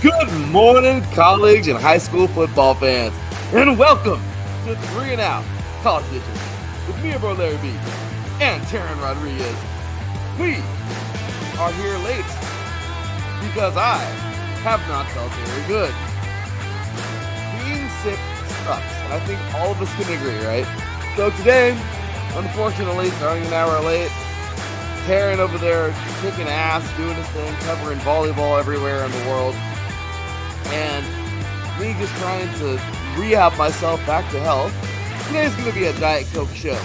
Good morning, college and high school football fans, and welcome to 3 and Out College Edition with me, bro Larry B, and Teran Rodriguez. We are here late because I have not felt very good. Being sick sucks, and I think all of us can agree, right? So today, unfortunately, starting an hour late, Teran over there kicking ass, doing his thing, covering volleyball everywhere in the world. And me just trying to rehab myself back to health. Today's going to be a Diet Coke show.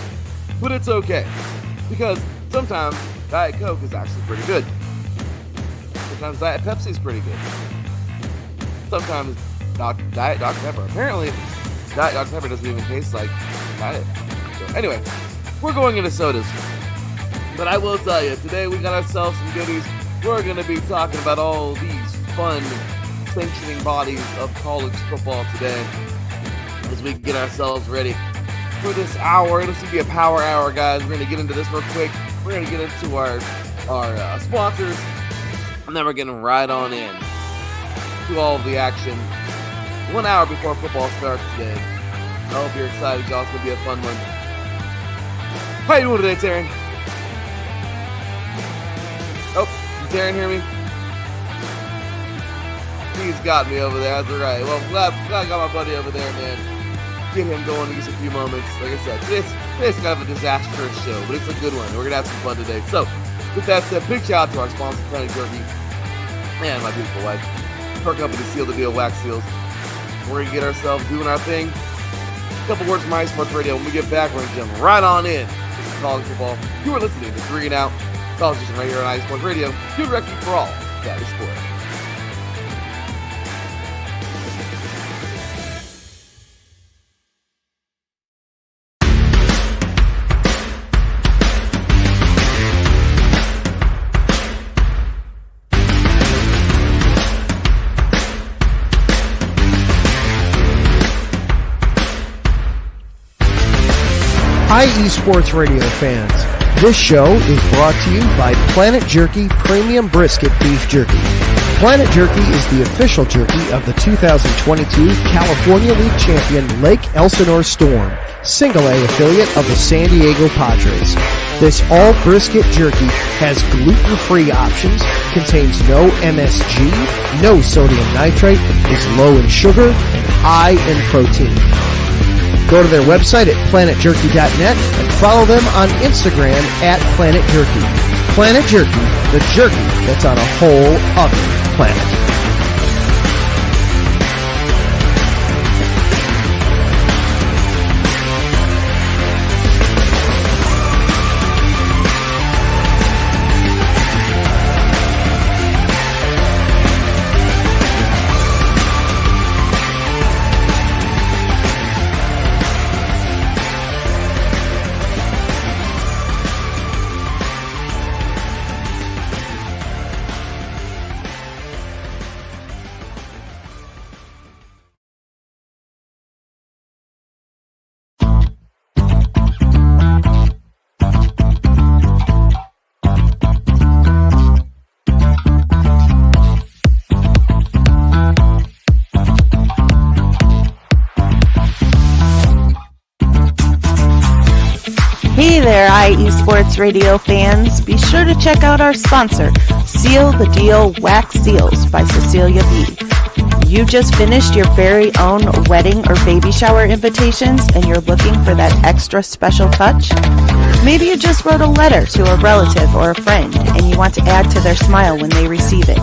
But it's okay. Because sometimes Diet Coke is actually pretty good. Sometimes Diet Pepsi is pretty good. Sometimes Diet Dr. Pepper. Apparently, Diet Dr. Pepper doesn't even taste like Diet. So anyway, we're going into sodas. But I will tell you, today we got ourselves some goodies. We're going to be talking about all these fun sanctioning bodies of college football today as we get ourselves ready for this hour. This will be a power hour, guys. We're going to get into this real quick. We're going to get into our sponsors, and then we're getting right on in to all of the action 1 hour before football starts today. I hope you're excited, y'all. It's going to be a fun one. How you doing today, Teran? Oh, can Teran hear me? He's got me over there. That's all right. Well, glad I got my buddy over there, man. Get him going in just a few moments. Like I said, today's kind of a disastrous show, but it's a good one. We're going to have some fun today. So, with that said, big shout out to our sponsor, Planet Jerky, and my beautiful wife. Our company, Seal the Deal Wax Seals. We're going to get ourselves doing our thing. A couple words from iSports Radio. When we get back, we're going to jump right on in. This is college football. You are listening to 3 and Out College Edition right here on iSports Radio. Your direction for all that is sport. Hi, eSports Radio fans. This show is brought to you by Planet Jerky Premium Brisket Beef Jerky. Planet Jerky is the official jerky of the 2022 California League champion Lake Elsinore Storm, Single A affiliate of the San Diego Padres. This all-brisket jerky has gluten-free options, contains no MSG, no sodium nitrate, is low in sugar, and high in protein. Go to their website at planetjerky.net and follow them on Instagram at Planet Jerky. Planet Jerky, the jerky that's on a whole other planet. Hey there, eSports Radio fans. Be sure to check out our sponsor, Seal the Deal Wax Seals by Cecilia B. You just finished your very own wedding or baby shower invitations and you're looking for that extra special touch? Maybe you just wrote a letter to a relative or a friend and you want to add to their smile when they receive it.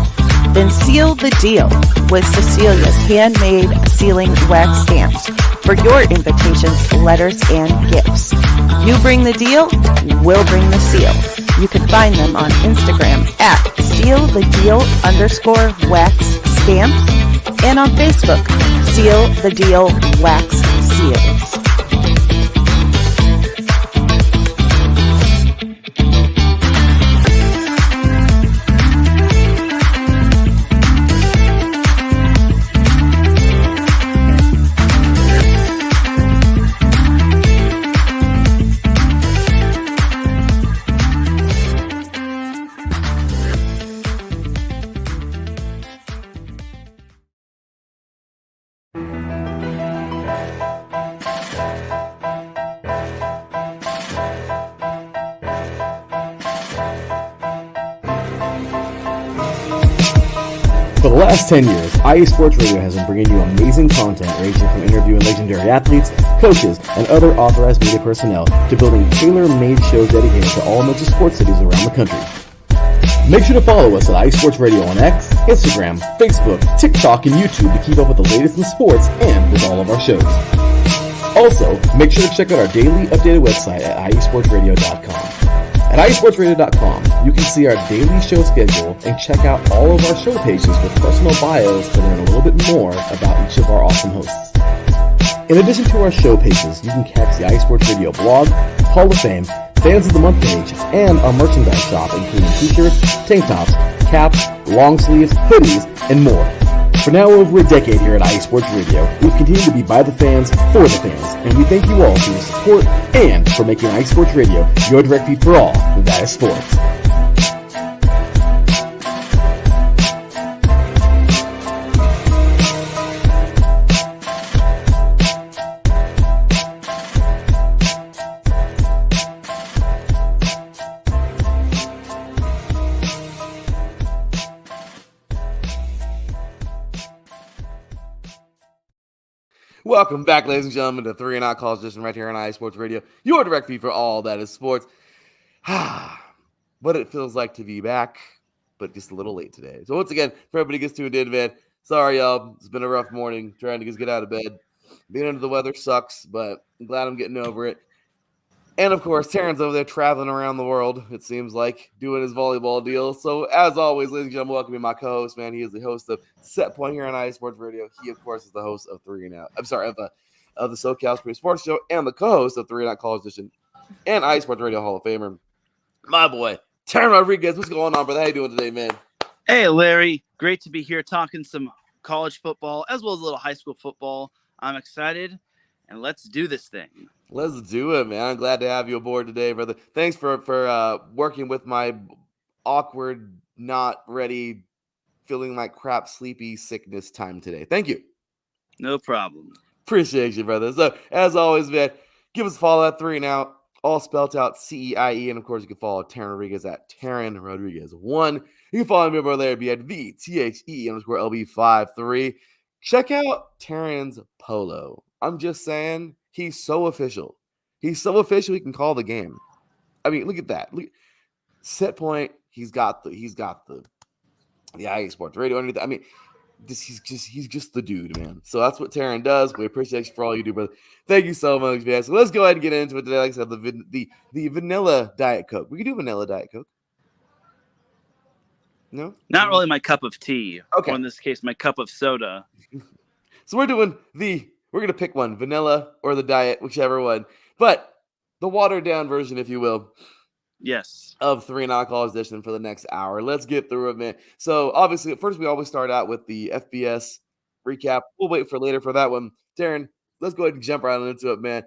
Then seal the deal with Cecilia's handmade sealing wax stamps for your invitations, letters, and gifts. You bring the deal, we'll bring the seal. You can find them on Instagram at sealthedeal_wax stamps and on Facebook, Seal the Deal Wax Seals. For the last 10 years, IE Sports Radio has been bringing you amazing content ranging from interviewing legendary athletes, coaches, and other authorized media personnel to building tailor-made shows dedicated to all major sports cities around the country. Make sure to follow us at IE Sports Radio on X, Instagram, Facebook, TikTok, and YouTube to keep up with the latest in sports and with all of our shows. Also, make sure to check out our daily updated website at iesportsradio.com. At iesportsradio.com, you can see our daily show schedule and check out all of our show pages with personal bios to learn a little bit more about each of our awesome hosts. In addition to our show pages, you can catch the iSports Radio blog, Hall of Fame, Fans of the Month page, and our merchandise shop, including t-shirts, tank tops, caps, long sleeves, hoodies, and more. For now over a decade here at iSports Radio, we've continued to be by the fans, for the fans, and we thank you all for your support and for making iSports Radio your direct feed for all that is sports. Welcome back, ladies and gentlemen, to 3 and Out College Edition right here on iSports Radio, your direct feed for all that is sports. What it feels like to be back, but just a little late today. So once again, for everybody gets tuned in, man, sorry, y'all. It's been a rough morning trying to just get out of bed. Being under the weather sucks, but I'm glad I'm getting over it. And, of course, Teran's over there traveling around the world, it seems like, doing his volleyball deal. So, as always, ladies and gentlemen, welcome to my co-host, man. He is the host of Set Point here on iSports Radio. He, of course, is the host of 3 and Out. I'm sorry, of the SoCal Spring Sports Show and the co-host of 3 and Out College Edition and iSports Radio Hall of Famer, my boy, Teran Rodriguez. What's going on, brother? How you doing today, man? Hey, Larry. Great to be here talking some college football as well as a little high school football. I'm excited, and let's do this thing. Let's do it, man. I'm glad to have you aboard today, brother. Thanks for working with my awkward, not ready, feeling like crap, sleepy sickness time today. Thank you. No problem. Appreciate you, brother. So, as always, man, give us a follow at 3 and Out, all spelled out CEIE. And, of course, you can follow Teran Rodriguez at Teran Rodriguez 1. You can follow me over there at VTHE_LB53. Check out Teran's polo. I'm just saying, he's so official. He's so official he can call the game. I mean, look at that. Set Point, he's got the IE Sports Radio underneath. I mean, he's just the dude, man. So that's what Teran does. We appreciate you for all you do, brother. Thank you so much, man. So let's go ahead and get into it today. Like I said, the vanilla Diet Coke. We can do vanilla Diet Coke. No? Not really my cup of tea. Okay. Or in this case, my cup of soda. So we're going to pick one, vanilla or the diet, whichever one. But the watered down version, if you will. Yes. Of 3 and Out College Edition for the next hour. Let's get through it, man. So obviously, at first we always start out with the FBS recap. We'll wait for later for that one. Teran, let's go ahead and jump right into it, man.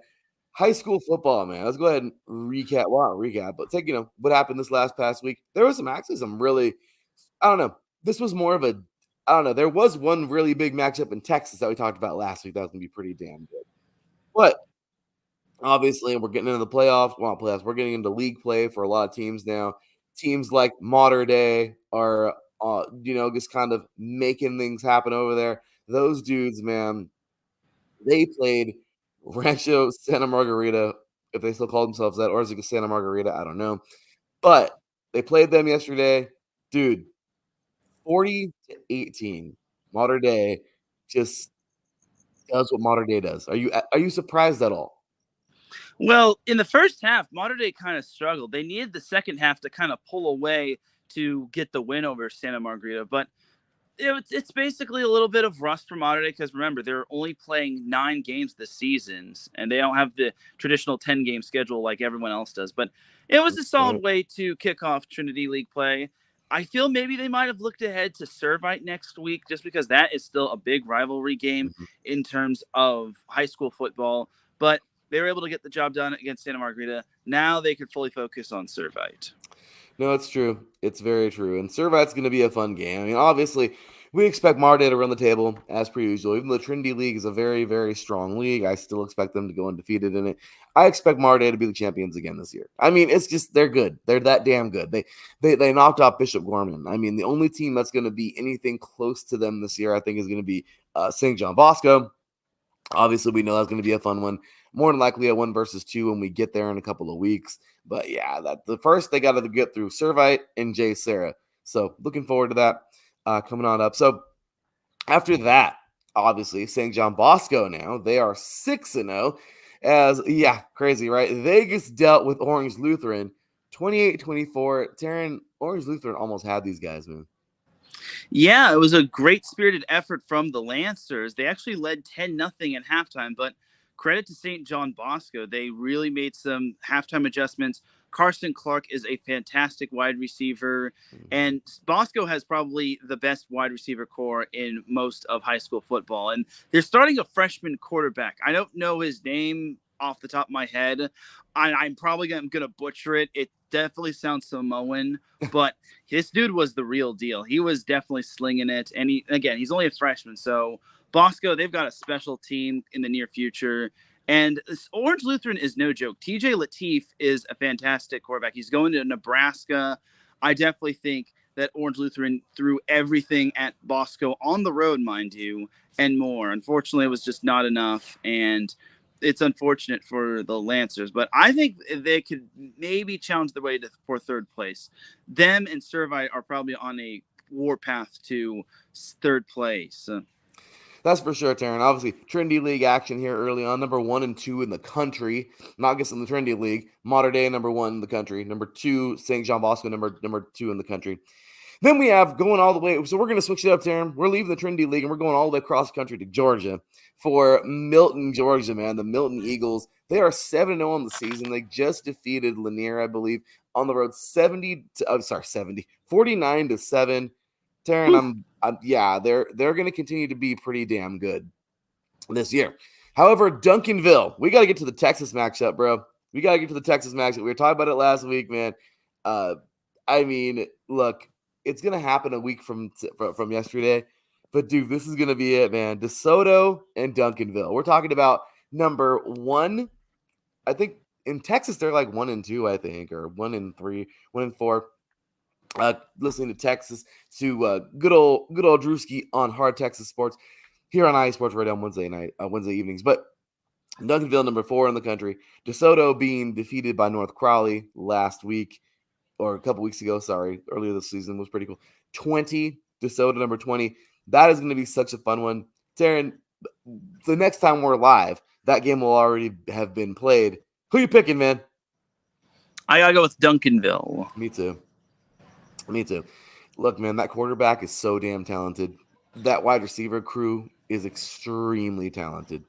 High school football, man. Let's go ahead and recap. Well, not recap, but take, what happened this past week. There was some really, I don't know. This was more of a, I don't know. There was one really big matchup in Texas that we talked about last week. That was going to be pretty damn good. But obviously, we're getting into the playoffs. Well, not playoffs. We're getting into league play for a lot of teams now. Teams like Mater Dei are, just kind of making things happen over there. Those dudes, man, they played Rancho Santa Margarita, if they still call themselves that, or is it Santa Margarita? I don't know. But they played them yesterday. Dude, 40-18. Mater Dei just does what Mater Dei does. Are you surprised at all? Well, in the first half, Mater Dei kind of struggled. They needed the second half to kind of pull away to get the win over Santa Margarita. But it's basically a little bit of rust for Mater Dei because, remember, they're only playing 9 games this season, and they don't have the traditional 10-game schedule like everyone else does. But it was a solid way to kick off Trinity League play. I feel maybe they might have looked ahead to Servite next week just because that is still a big rivalry game in terms of high school football. But they were able to get the job done against Santa Margarita. Now they could fully focus on Servite. No, it's true. It's very true. And Servite's going to be a fun game. I mean, obviously, we expect Mater to run the table as per usual. Even though the Trinity League is a very, very strong league, I still expect them to go undefeated in it. I expect Mater to be the champions again this year. I mean, it's just they're good. They're that damn good. They knocked off Bishop Gorman. I mean, the only team that's going to be anything close to them this year, I think, is going to be St. John Bosco. Obviously, we know that's going to be a fun one. More than likely a 1-2 when we get there in a couple of weeks. But yeah, that the first they got to get through Servite and Jay Sarah. So looking forward to that coming on up. So after that, obviously, St. John Bosco now, they are 6-0 as, yeah, crazy, right? Vegas dealt with Orange Lutheran 28-24. Teran, Orange Lutheran almost had these guys, man. Yeah, it was a great spirited effort from the Lancers. They actually led 10-0 at halftime, but credit to St. John Bosco. They really made some halftime adjustments. Carson Clark is a fantastic wide receiver, and Bosco has probably the best wide receiver core in most of high school football. And they're starting a freshman quarterback. I don't know his name off the top of my head. I'm probably going to butcher it. It definitely sounds Samoan, but this dude was the real deal. He was definitely slinging it. And he's only a freshman. So Bosco, they've got a special team in the near future. And Orange Lutheran is no joke. TJ Lateef is a fantastic quarterback. He's going to Nebraska. I definitely think that Orange Lutheran threw everything at Bosco on the road, mind you, and more. Unfortunately, it was just not enough. And it's unfortunate for the Lancers, but I think they could maybe challenge their way for third place. Them and Servite are probably on a warpath to third place. That's for sure, Teran. Obviously, Trinity League action here early on. Number 1 and 2 in the country. Not just in the Trinity League. Mater Dei, number 1 in the country. Number 2, St. John Bosco, number 2 in the country. Then we have going all the way. So we're going to switch it up, Teran. We're leaving the Trinity League, and we're going all the way across country to Georgia for Milton, Georgia, man. The Milton Eagles. They are 7-0 on the season. They just defeated Lanier, I believe, on the road 49-7. Teran, they're going to continue to be pretty damn good this year. However, Duncanville, we got to get to the Texas matchup, bro. We got to get to the Texas matchup. We were talking about it last week, man. I mean, look, it's going to happen a week from yesterday. But, dude, this is going to be it, man. DeSoto and Duncanville. We're talking about number 1. I think in Texas, they're like 1 and 2, I think, or 1 and 3, 1 and 4. Listening to Texas, to good old Drewski on Hard Texas Sports here on IE Sports Radio on Wednesday evenings. But Duncanville, number 4 in the country. DeSoto being defeated by North Crowley last week, or a couple weeks ago, earlier this season, was pretty cool. 20, DeSoto number 20. That is going to be such a fun one. Teran, the next time we're live, that game will already have been played. Who you picking, man? I got to go with Duncanville. Me too. Look, man, that quarterback is so damn talented. That wide receiver crew is extremely talented.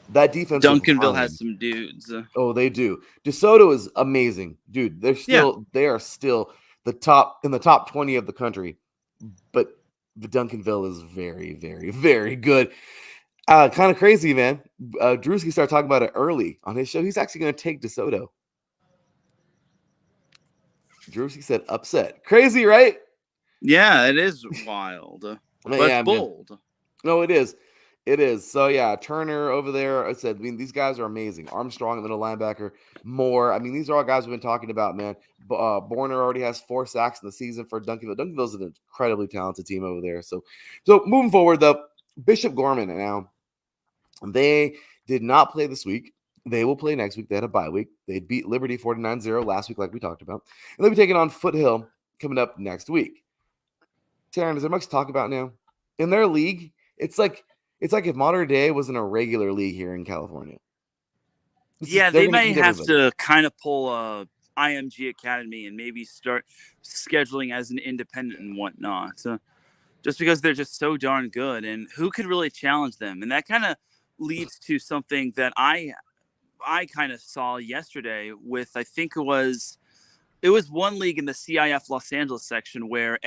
That defense. Duncanville has some dudes. Oh, they do. DeSoto is amazing, dude. They are still the top in the top 20 of the country, but the Duncanville is very, very, very good. Kind of crazy, man. Drewski started talking about it early on his show. He's actually going to take DeSoto. Drewski said upset. Crazy, right? Yeah, it is wild. But it's bold. Man. No, it is. It is. So, yeah, Turner over there. I said, these guys are amazing. Armstrong, middle linebacker. Moore. These are all guys we've been talking about, man. Borner already has 4 sacks in the season for Duncanville. Duncanville's an incredibly talented team over there. So moving forward, though, Bishop Gorman now, they did not play this week. They will play next week. They had a bye week. They beat Liberty 49-0 last week, like we talked about. And they'll be taking on Foothill coming up next week. Teran, is there much to talk about now? In their league, it's like if Mater Dei was in a regular league here in California. They may have to kind of pull a IMG Academy and maybe start scheduling as an independent and whatnot. Just because they're just so darn good. And who could really challenge them? And that kind of leads to something that I kind of saw yesterday with, I think it was one league in the CIF Los Angeles section where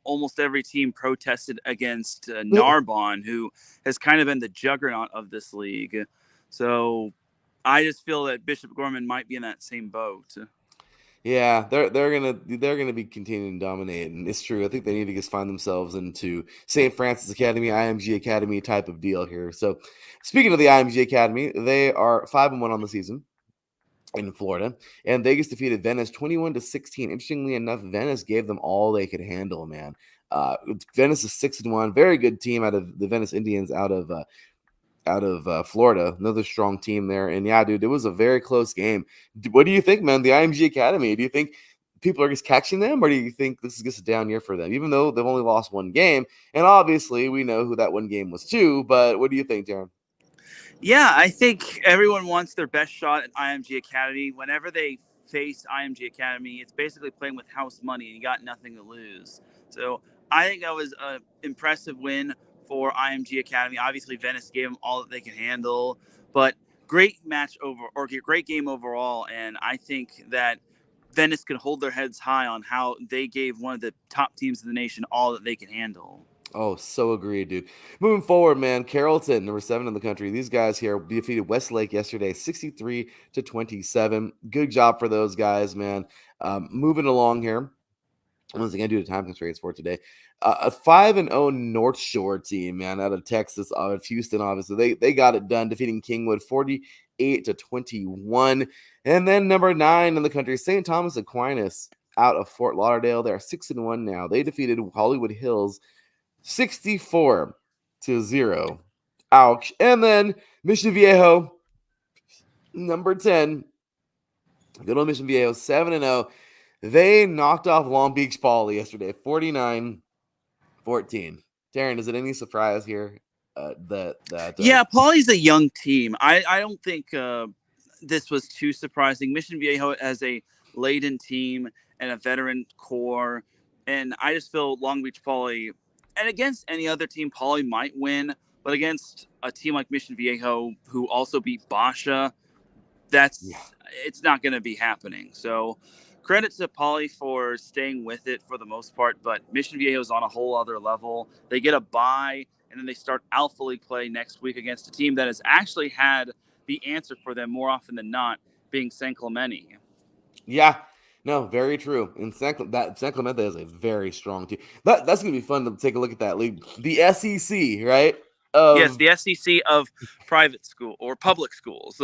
almost every team protested against Narbonne, who has kind of been the juggernaut of this league. So I just feel that Bishop Gorman might be in that same boat. Yeah, they're gonna be continuing to dominate, and it's true. I think they need to just find themselves into St. Francis Academy, IMG Academy type of deal here. So, speaking of the IMG Academy, they are 5-1 on the season in Florida, and they just defeated Venice 21-16. Interestingly enough, Venice gave them all they could handle. Man, Venice is 6-1, very good team out of the Venice Indians out of Florida, another strong team there. And yeah, dude, it was a very close game. What do you think, man? The IMG Academy, do you think people are just catching them, or do you think this is just a down year for them, even though they've only lost one game? And obviously, we know who that one game was too, but what do you think, Darren? Yeah, I think everyone wants their best shot at IMG Academy. Whenever they face IMG Academy, it's basically playing with house money and you got nothing to lose. So I think that was an impressive win for IMG Academy. Obviously, Venice gave them all that they could handle, but great match great game overall. And I think that Venice could hold their heads high on how they gave one of the top teams in the nation all that they can handle. Oh, so agreed, dude. Moving forward, man, Carrollton, number 7 in the country. These guys here defeated Westlake yesterday, 63-27. Good job for those guys, man. Moving along here. Once again, due to time constraints for today, a 5-0 North Shore team, man, out of Texas, out of Houston, obviously they got it done, defeating Kingwood 48-21. And then number 9 in the country, St. Thomas Aquinas, out of Fort Lauderdale. They're 6-1 now. They defeated Hollywood Hills 64-0. Ouch. And then Mission Viejo, number 10. Good old Mission Viejo, 7-0. They knocked off Long Beach Poly yesterday, 49-14. Taryn, is it any surprise here Yeah, Poly's a young team. I don't think this was too surprising. Mission Viejo has a laden team and a veteran core, and I just feel Long Beach Poly, and against any other team, Poly might win, but against a team like Mission Viejo, who also beat Basha, it's not going to be happening. So credit to Poly for staying with it for the most part, but Mission Viejo is on a whole other level. They get a bye, and then they start Alpha League play next week against a team that has actually had the answer for them more often than not, being San Clemente. Yeah, no, very true. And San Clemente is a very strong team. That's going to be fun to take a look at that league. The SEC, right? Yes, the SEC of private school or public schools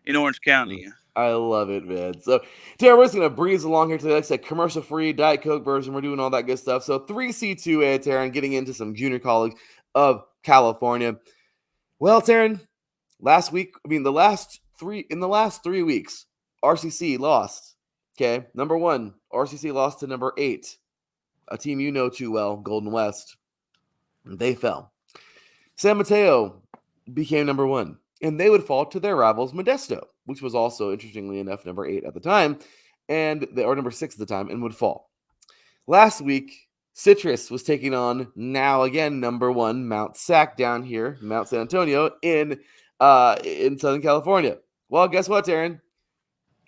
in Orange County. I love it, man. So, Tara, we're just going to breeze along here today. Like I said, commercial-free, Diet Coke version. We're doing all that good stuff. So, 3C2A, Taryn, getting into some junior college of California. Well, Taryn, in the last 3 weeks, RCC lost. Okay, number 1, RCC lost to number 8, a team you know too well, Golden West. They fell. San Mateo became number 1, and they would fall to their rivals Modesto, which was also, interestingly enough, number 8 at the time, or number 6 at the time, and would fall. Last week, Citrus was taking on, now again, number 1, Mount Sac down here, Mount San Antonio, in Southern California. Well, guess what, Taryn?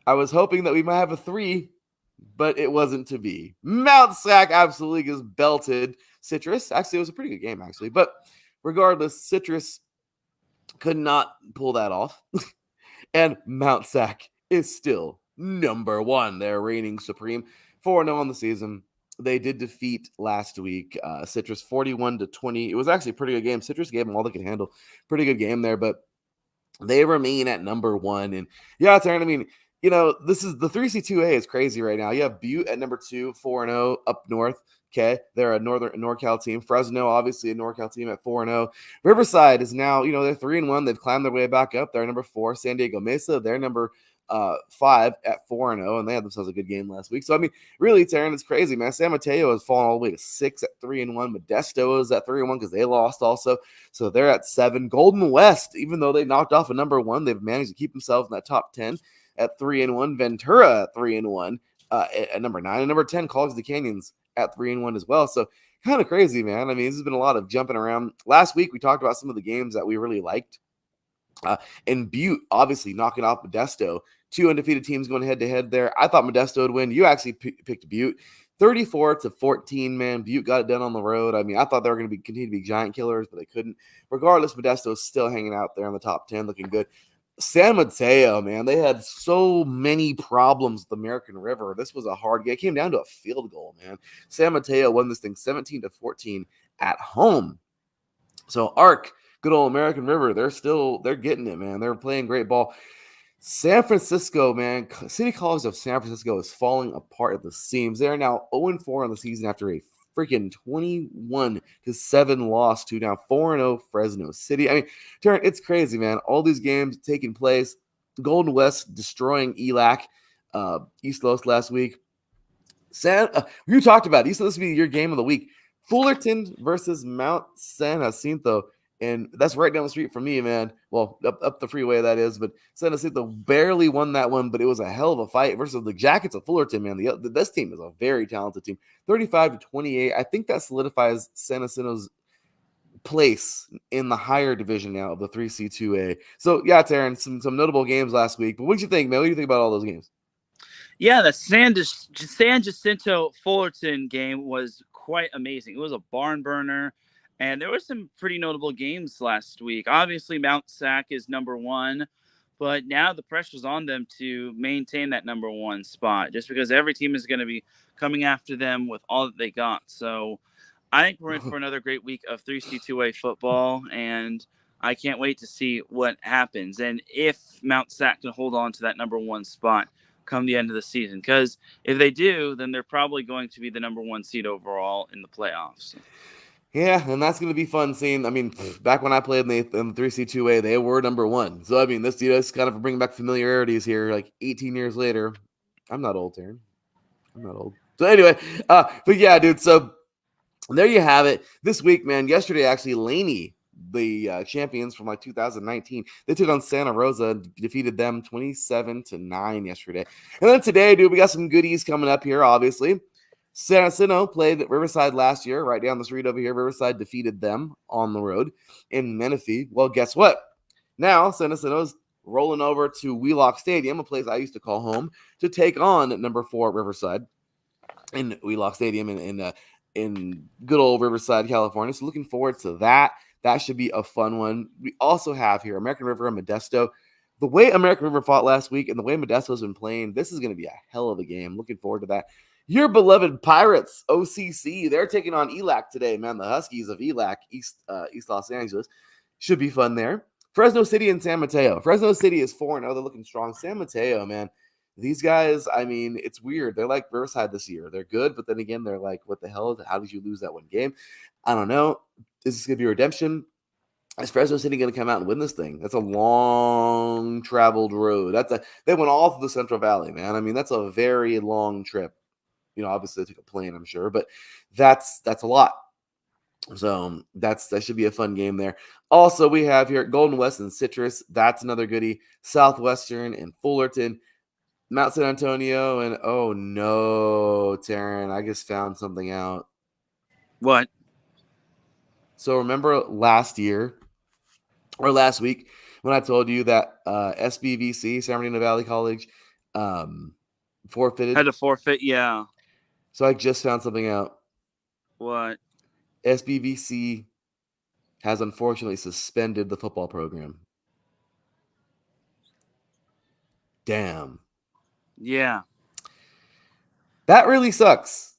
I was hoping that we might have a 3, but it wasn't to be. Mount Sac absolutely just belted Citrus. Actually, it was a pretty good game, actually. But regardless, Citrus could not pull that off. And Mount Sac is still number 1. They're reigning supreme. 4-0 on the season. They did defeat last week Citrus 41-20. It was actually a pretty good game. Citrus gave them all they could handle. Pretty good game there, but they remain at number 1. And yeah, Taryn, I mean, you know, this is the 3C2A is crazy right now. You have Butte at number 2, 4-0 up north. Okay, they're a NorCal team. Fresno, obviously a NorCal team at 4-0. Riverside is now, they're 3-1. They've climbed their way back up. They're number 4. San Diego Mesa, they're number 5 at 4-0, and they had themselves a good game last week. So I mean, really, Taryn, it's crazy, man. San Mateo has fallen all the way to 6 at 3-1. Modesto is at 3-1 because they lost also, so they're at 7. Golden West, even though they knocked off a number 1, they've managed to keep themselves in that top 10 at 3-1. Ventura at 3-1 at number 9, and number 10, College of the Canyons at 3-1 as well. So kind of crazy, man. I mean, this has been a lot of jumping around. Last week we talked about some of the games that we really liked. And Butte obviously knocking off Modesto. 2 undefeated teams going head-to-head there. I thought Modesto would win. You actually picked Butte. 34-14, man. Butte got it done on the road. I mean, I thought they were going to continue to be giant killers, but they couldn't. Regardless, Modesto is still hanging out there in the top 10, looking good. San Mateo, man, they had so many problems with the American River. This was a hard game. It came down to a field goal, man. San Mateo won this thing 17-14 at home. So ARC, good old American River, they're getting it, man. They're playing great ball. San Francisco, man, City College of San Francisco is falling apart at the seams. They are now 0-4 on the season after a freaking 21-7 loss to now 4-0 Fresno City. I mean, Teran, it's crazy, man. All these games taking place. Golden West destroying ELAC, East Los last week. You talked about it. You said this would be your game of the week. Fullerton versus Mount San Jacinto. And that's right down the street from me, man. Well, up the freeway, that is. But San Jacinto barely won that one, but it was a hell of a fight versus the Jackets of Fullerton, man. This team is a very talented team. 35-28. I think that solidifies San Jacinto's place in the higher division now of the 3C2A. So, yeah, Teran, some notable games last week. But what did you think, man? What do you think about all those games? Yeah, the San Jacinto Fullerton game was quite amazing. It was a barn burner. And there were some pretty notable games last week. Obviously, Mount Sac is number one, but now the pressure's on them to maintain that number one spot just because every team is going to be coming after them with all that they got. So I think we're in for another great week of 3C2A football, and I can't wait to see what happens. And if Mount Sac can hold on to that number one spot come the end of the season, because if they do, then they're probably going to be the number one seed overall in the playoffs. Yeah, and that's going to be fun seeing. I mean, back when I played in the 3C2A, they were number one. So, I mean, this is kind of bringing back familiarities here, like 18 years later. I'm not old, Teran. I'm not old. So, anyway, but yeah, dude, so there you have it. This week, man, yesterday, actually, Laney, the champions from like 2019, they took on Santa Rosa and defeated them 27-9 yesterday. And then today, dude, we got some goodies coming up here, obviously. San Jacinto played at Riverside last year, right down the street over here. Riverside defeated them on the road in Menifee. Well, guess what? Now San Jacinto's rolling over to Wheelock Stadium, a place I used to call home, to take on number 4 Riverside in Wheelock Stadium in good old Riverside, California. So looking forward to that. That should be a fun one. We also have here American River and Modesto. The way American River fought last week and the way Modesto's been playing, this is going to be a hell of a game. Looking forward to that. Your beloved Pirates, OCC, they're taking on ELAC today, man. The Huskies of ELAC, East Los Angeles. Should be fun there. Fresno City and San Mateo. Fresno City is 4-0. They're looking strong. San Mateo, man. These guys, I mean, it's weird. They're like Riverside this year. They're good, but then again, they're like, what the hell? How did you lose that one game? I don't know. Is this going to be redemption? Is Fresno City going to come out and win this thing? That's a long traveled road. They went all through the Central Valley, man. I mean, that's a very long trip. You know, obviously they took a plane, I'm sure, but that's a lot. So that should be a fun game there. Also, we have here Golden West and Citrus. That's another goodie. Southwestern and Fullerton, Mount San Antonio, and oh no, Teran, I just found something out. What? So remember last week when I told you that SBVC, San Bernardino Valley College, forfeited? Had to forfeit, yeah. So I just found something out. What? SBVC has unfortunately suspended the football program. Damn. Yeah. That really sucks.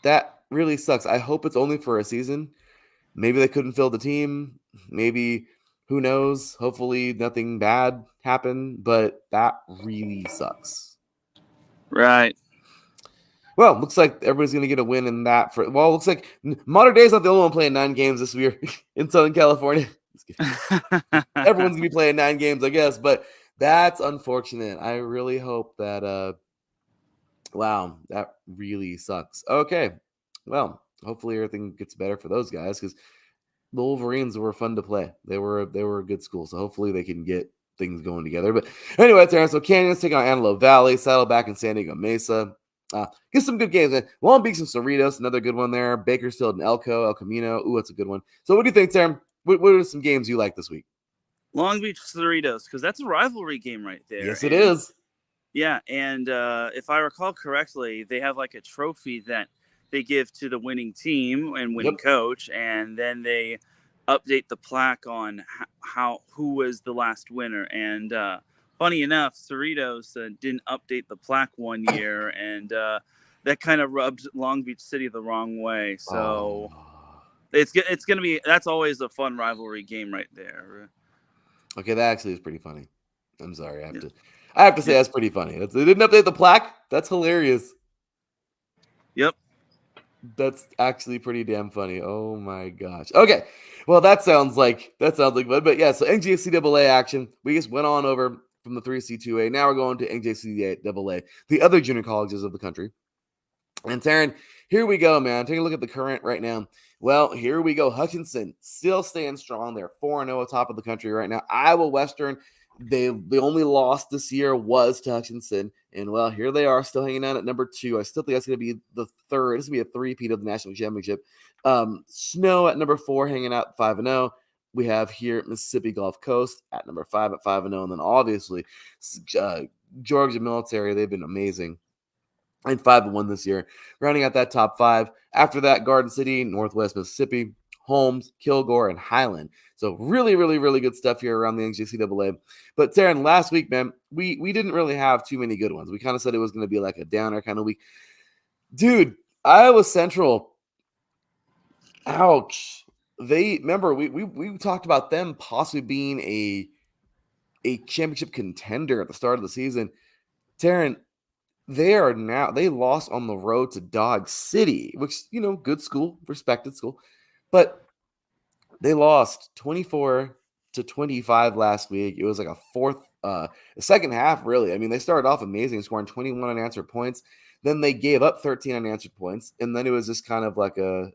I hope it's only for a season. Maybe they couldn't fill the team. Maybe, who knows? Hopefully nothing bad happened, but that really sucks. Right. Well, looks like everybody's going to get a win in that. Looks like Modern Day is not the only one playing 9 games this year in Southern California. Everyone's going to be playing 9 games, I guess, but that's unfortunate. I really hope that, wow, that really sucks. Okay, well, hopefully everything gets better for those guys because the Wolverines were fun to play. They were a good school, so hopefully they can get things going together. But anyway, Terrence, so Canyons taking on Antelope Valley, Saddleback and San Diego Mesa. Get some good games. Long Beach and Cerritos, another good one there. Bakersfield and Elko, El Camino. Ooh, that's a good one. So what do you think, Terrence? What are some games you like this week? Long Beach Cerritos, because that's a rivalry game right there. Yes, it is. Yeah, and if I recall correctly, they have like a trophy that they give to the winning team and winning coach, and then they update the plaque on who was the last winner. And funny enough, Cerritos didn't update the plaque one year, and that kind of rubbed Long Beach City the wrong way. So it's going to be, that's always a fun rivalry game right there. Okay, that actually is pretty funny. I'm sorry, I have to say that's pretty funny. They didn't update the plaque. That's hilarious. Yep. That's actually pretty damn funny. Oh my gosh. Okay. Well, that sounds like fun. But yeah, so NJCAA action. We just went on over from the 3C2A. Now we're going to NJCAA, the other junior colleges of the country. And Teran, here we go, man. Take a look at the current right now. Well, here we go. Hutchinson still staying strong. They're 4-0 top of the country right now. Iowa Western, the only loss this year was to Hutchinson. And, well, here they are still hanging out at number 2. I still think that's going to be the third. This is going to be a three-peat of the national championship. Snow at number 4 hanging out 5-0. We have here Mississippi Gulf Coast at number 5 at 5-0. And then, obviously, Georgia Military, they've been amazing. And 5-1 this year, rounding out that top 5. After that, Garden City, Northwest Mississippi, Holmes, Kilgore, and Highland. So really, really, really good stuff here around the NJCAA. But Teran, last week, man, we didn't really have too many good ones. We kind of said it was going to be like a downer kind of week. Dude, Iowa Central, ouch. Remember, we talked about them possibly being a championship contender at the start of the season. Teran, they lost on the road to Dodge City, which, good school, respected school. But they lost 24-25 last week. It was like a second half, really. I mean, they started off amazing, scoring 21 unanswered points. Then they gave up 13 unanswered points. And then it was just kind of like a,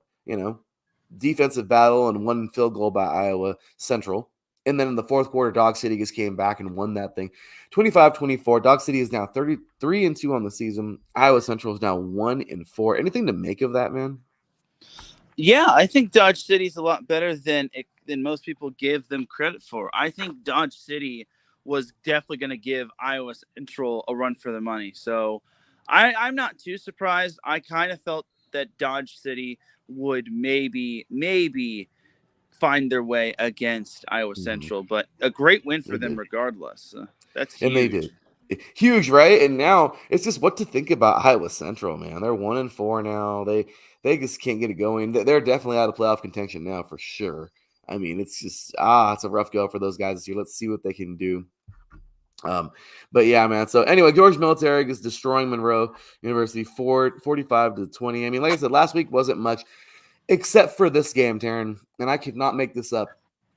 defensive battle and one field goal by Iowa Central. And then in the fourth quarter, Dodge City just came back and won that thing. 25-24. Dodge City is now 33-2 on the season. Iowa Central is now 1-4. Anything to make of that, man? Yeah, I think Dodge City's a lot better than most people give them credit for. I think Dodge City was definitely going to give Iowa Central a run for the money. So I'm not too surprised. I kind of felt that Dodge City would maybe find their way against Iowa Central, but a great win for them regardless. That's huge. And they did. Huge, right? And now it's just what to think about Iowa Central, man. They're 1-4 now. They just can't get it going. They're definitely out of playoff contention now for sure. I mean, it's just it's a rough go for those guys this year. Let's see what they can do. But yeah, man. So anyway, Georgia Military is destroying Monroe University 45-20. I mean, like I said, last week wasn't much. Except for this game, Teran, and I could not make this up.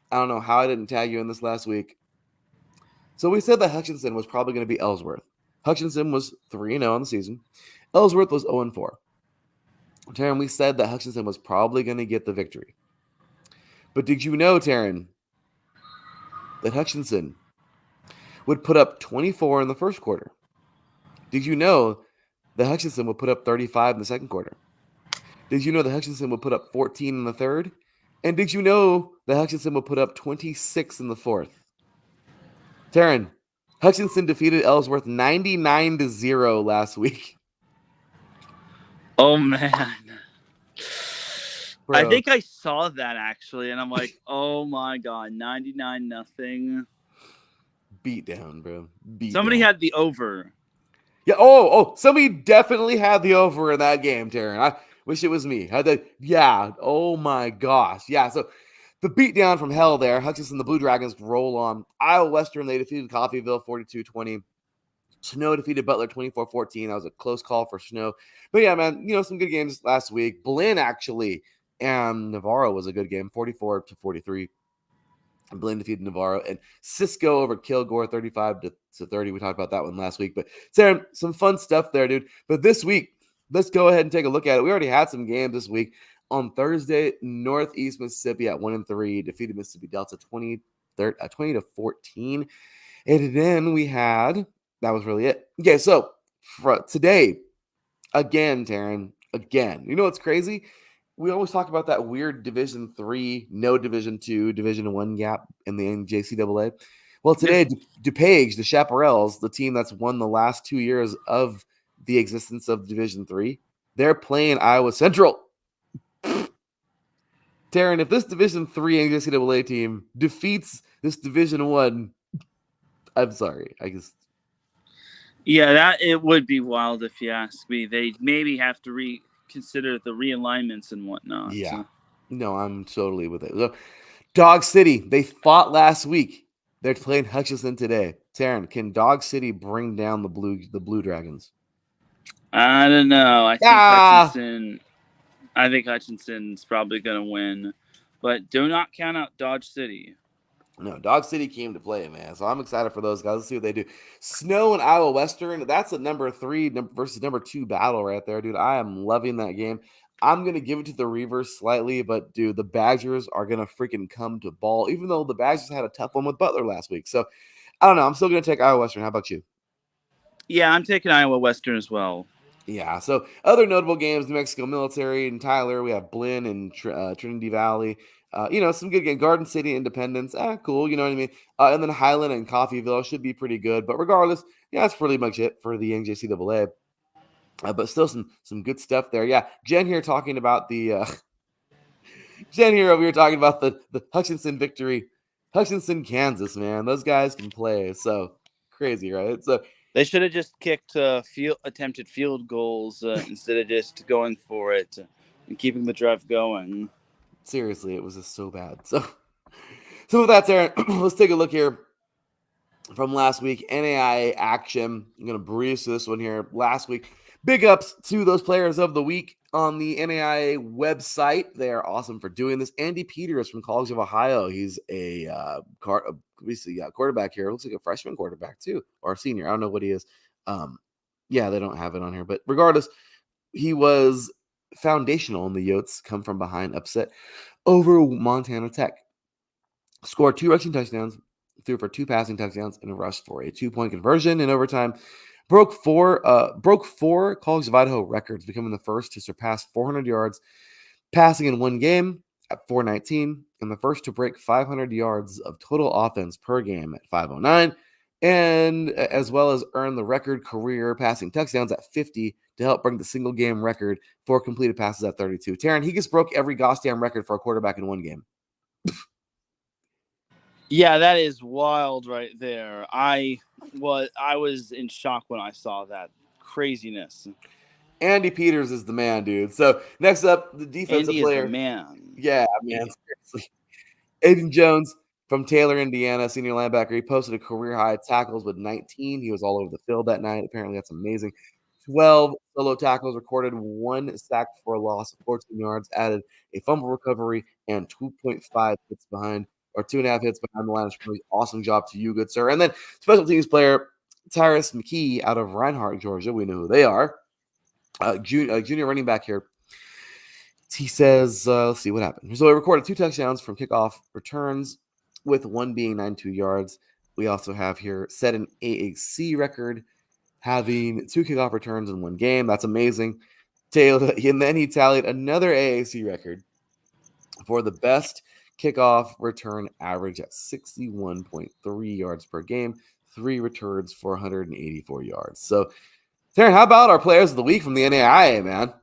I don't know how I didn't tag you in this last week. So we said that Hutchinson was probably going to be Ellsworth. Hutchinson was 3-0 on the season. Ellsworth was 0-4. Teran, we said that Hutchinson was probably going to get the victory. But did you know, Teran, that Hutchinson would put up 24 in the first quarter? Did you know that Hutchinson would put up 35 in the second quarter? Did you know that Hutchinson would put up 14 in the third? And did you know that Hutchinson would put up 26 in the fourth? Teran, Hutchinson defeated Ellsworth 99-0 last week. Oh, man. Bro. I think I saw that, actually, and I'm like, oh, my God, 99-0. Beat down, bro. Somebody had the over. Yeah, somebody definitely had the over in that game, Teran. I wish it was me. Yeah. Oh my gosh. Yeah. So the beatdown from hell there. Hutchinson, the Blue Dragons roll on. Iowa Western, they defeated Coffeyville 42-20. Snow defeated Butler 24-14. That was a close call for Snow. But yeah, man, some good games last week. Blinn actually and Navarro was a good game, 44-43. Blinn defeated Navarro, and Cisco over Kilgore 35-30. We talked about that one last week. But Teran, some fun stuff there, dude. But this week, let's go ahead and take a look at it. We already had some games this week. On Thursday, Northeast Mississippi at 1-3 defeated Mississippi Delta 20-14. And then we had, that was really it. Okay, so for today, again, Teran, again. What's crazy? We always talk about that weird Division 3, no Division 2, Division 1 gap in the NJCAA. Well, today, DuPage, the Chaparrals, the team that's won the last 2 years of the existence of Division 3, they're playing Iowa Central. Teran, if this Division 3 NCAA team defeats this Division 1, I'm sorry. I guess. Yeah, that it would be wild if you ask me. They maybe have to reconsider the realignments and whatnot. Yeah. No, I'm totally with it. So, Dog City, they fought last week. They're playing Hutchinson today. Teran, can Dog City bring down the Blue Dragons? I don't know. I think Ah! Hutchinson's probably going to win, but do not count out Dodge City. No, Dog City came to play, man. So I'm excited for those guys. Let's see what they do. Snow and Iowa Western. That's a number 3 versus number 2 battle right there, dude. I am loving that game. I'm going to give it to the Reavers slightly, but, dude, the Badgers are going to freaking come to ball, even though the Badgers had a tough one with Butler last week. So, I don't know. I'm still going to take Iowa Western. How about you? Yeah, I'm taking Iowa Western as well. Yeah, so other notable games, New Mexico Military and Tyler. We have Blinn and Trinity Valley. Some good games. Garden City, Independence. Cool. You know what I mean? And then Highland and Coffeyville should be pretty good. But regardless, yeah, that's pretty much it for the NJCAA. But still some good stuff there. Yeah, Jen here talking about the Jen here over here talking about the Hutchinson victory. Hutchinson, Kansas, man. Those guys can play. So crazy, right? So they should have just kicked attempted field goals instead of just going for it and keeping the drive going. Seriously, it was just so bad. So with that, Teran, let's take a look here from last week. NAIA action. I'm going to breeze through this one here. Last week, big ups to those players of the week on the NAIA website. They are awesome for doing this. Andy Peters from College of Ohio. He's a quarterback here. Looks like a freshman quarterback too, or a senior. I don't know what he is. Yeah, they don't have it on here. But regardless, he was foundational in the Yotes come from behind upset over Montana Tech. Scored 2 rushing touchdowns, threw for 2 passing touchdowns, and rushed for a 2-point conversion in overtime. Broke four College of Idaho records, becoming the first to surpass 400 yards passing in one game at 419, and the first to break 500 yards of total offense per game at 509, and as well as earn the record career passing touchdowns at 50 to help bring the single game record for completed passes at 32. Teran, he just broke every gosh damn record for a quarterback in one game. Yeah, that is wild right there. I was in shock when I saw that craziness. Andy Peters is the man, dude. So next up, the defensive Andy player. Is the man. Yeah, man. Seriously. Aiden Jones from Taylor, Indiana, senior linebacker. He posted a career high tackles with 19. He was all over the field that night. Apparently, that's amazing. 12 solo tackles recorded, 1 sack for a loss of 14 yards, added a fumble recovery, and 2.5 hits behind, or 2.5 hits behind the line of scrimmage. Awesome job to you, good sir. And then special teams player Tyrus McKee out of Reinhardt, Georgia. We know who they are. Junior running back here. He says, let's see what happened. So he recorded 2 touchdowns from kickoff returns, with 1 being 92 yards. We also have here set an AAC record, having 2 kickoff returns in 1 game. That's amazing. And then he tallied another AAC record for the best kickoff return average at 61.3 yards per game, 3 returns for 184 yards. So, Teran, how about our players of the week from the NAIA, man?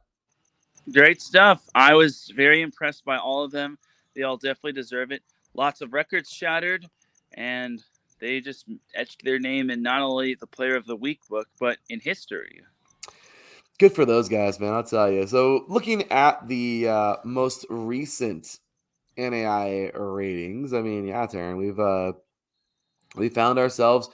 Great stuff. I was very impressed by all of them. They all definitely deserve it. Lots of records shattered, and they just etched their name in not only the player of the week book, but in history. Good for those guys, man. I'll tell you. So looking at the most recent NAIA ratings, I mean, yeah, Teran, we found ourselves,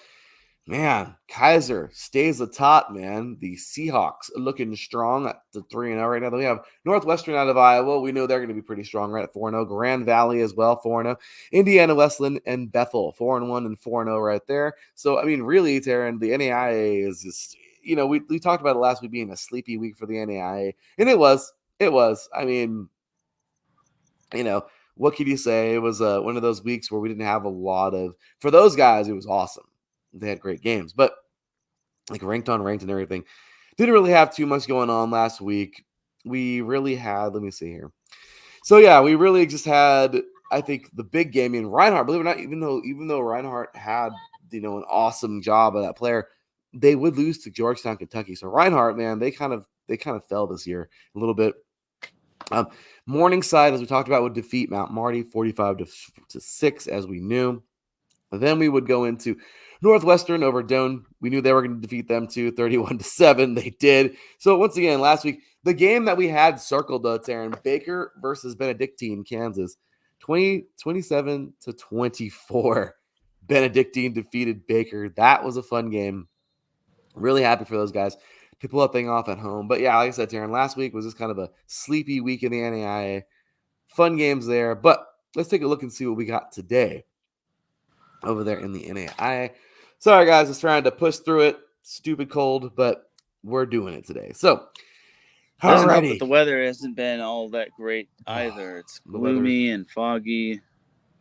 man, Kaiser stays atop, man. The Seahawks looking strong at the 3-0 right now. Then we have Northwestern out of Iowa. We know they're going to be pretty strong right at 4-0. Grand Valley as well, 4-0. Indiana Wesleyan and Bethel, 4-1 and 4-0 right there. So, I mean, really, Teran, the NAIA is just, we talked about it last week being a sleepy week for the NAIA, and it was. I mean, what could you say? It was one of those weeks where we didn't have a lot of, for those guys, it was awesome. They had great games, but like ranked and everything. Didn't really have too much going on last week. We really had, let me see here. So yeah, we really just had, I think, the big game. I mean, Reinhardt, believe it or not, even though Reinhardt had, an awesome job of that player, they would lose to Georgetown, Kentucky. So Reinhardt, man, they kind of fell this year a little bit. Morningside, as we talked about, would defeat Mount Marty 45-6, as we knew. Then we would go into Northwestern over Doane. We knew they were going to defeat them too, 31-7. They did. So once again, last week, the game that we had circled, Teran, Baker versus Benedictine, Kansas, 27-24. Benedictine defeated Baker. That was a fun game. Really happy for those guys to pull that thing off at home. But yeah, like I said, Teran, last week was just kind of a sleepy week in the NAIA. Fun games there. But let's take a look and see what we got today over there in the NAIA. Sorry, guys, just trying to push through it. Stupid cold, but we're doing it today. So, doesn't help that the weather hasn't been all that great either. It's gloomy and foggy.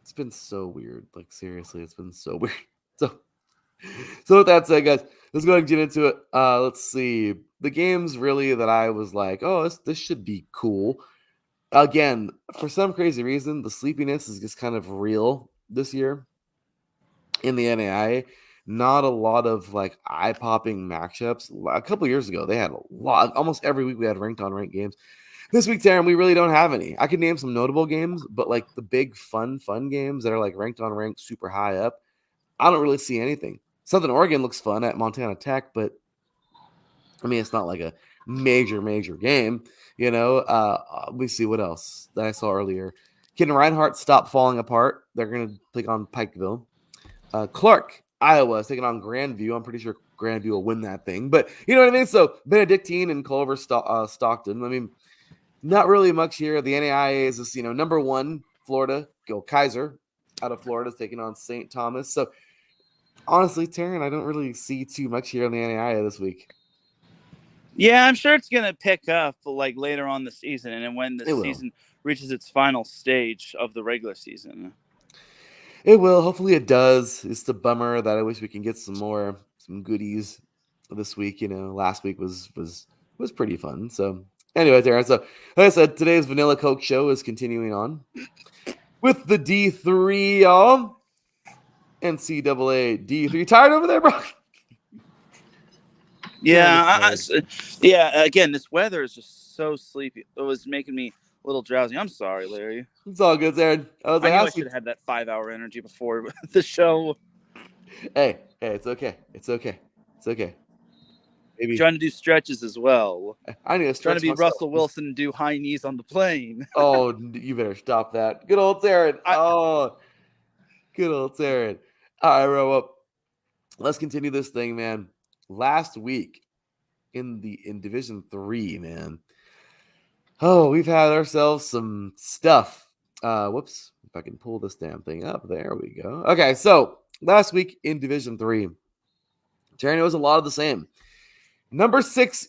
It's been so weird. Like, seriously, it's been so weird. So with that said, guys, let's go ahead and get into it. Let's see. The games really that I was like, oh, this should be cool. Again, for some crazy reason, the sleepiness is just kind of real this year in the NAIA. Not a lot of like eye-popping matchups. A couple years ago, they had a lot. Almost every week we had ranked on ranked games. This week, Teran, we really don't have any. I could name some notable games, but like the big fun games that are like ranked on ranked super high up, I don't really see anything. Southern Oregon looks fun at Montana Tech, but I mean, it's not like a major game, you know. Let me see what else that I saw earlier. Ken Reinhardt stopped falling apart. They're going to take on Pikeville. Clark, Iowa is taking on Grandview. I'm pretty sure Grandview will win that thing, but you know what I mean? So Benedictine and Culver Stockton. I mean, not really much here. The NAIA is just, number one, Florida. Go Kaiser out of Florida is taking on St. Thomas. So honestly, Teran, I don't really see too much here on the NAIA this week. Yeah, I'm sure it's going to pick up like later on the season, and when the season reaches its final stage of the regular season. It will. Hopefully it does. It's the bummer that I wish we can get some goodies this week. Last week was pretty fun. So anyway, Teran, so like I said, today's Vanilla Coke show is continuing on with the D3, y'all. NCAA D3. Tired over there, bro? Yeah, again, this weather is just so sleepy. It was making me a little drowsy. I'm sorry, Larry. It's all good, Teran. I knew I should have had that 5-hour energy before the show. Hey, it's okay. It's okay. Maybe trying to do stretches as well. I need to stretch. Trying to be myself. Russell Wilson and do high knees on the plane. Oh, you better stop that. Good old Teran. Good old Teran. All right, row up. Let's continue this thing, man. Last week in Division 3, man. Oh, we've had ourselves some stuff. Whoops. If I can pull this damn thing up. There we go. Okay, so last week in Division 3, Teran, it was a lot of the same. Number 6,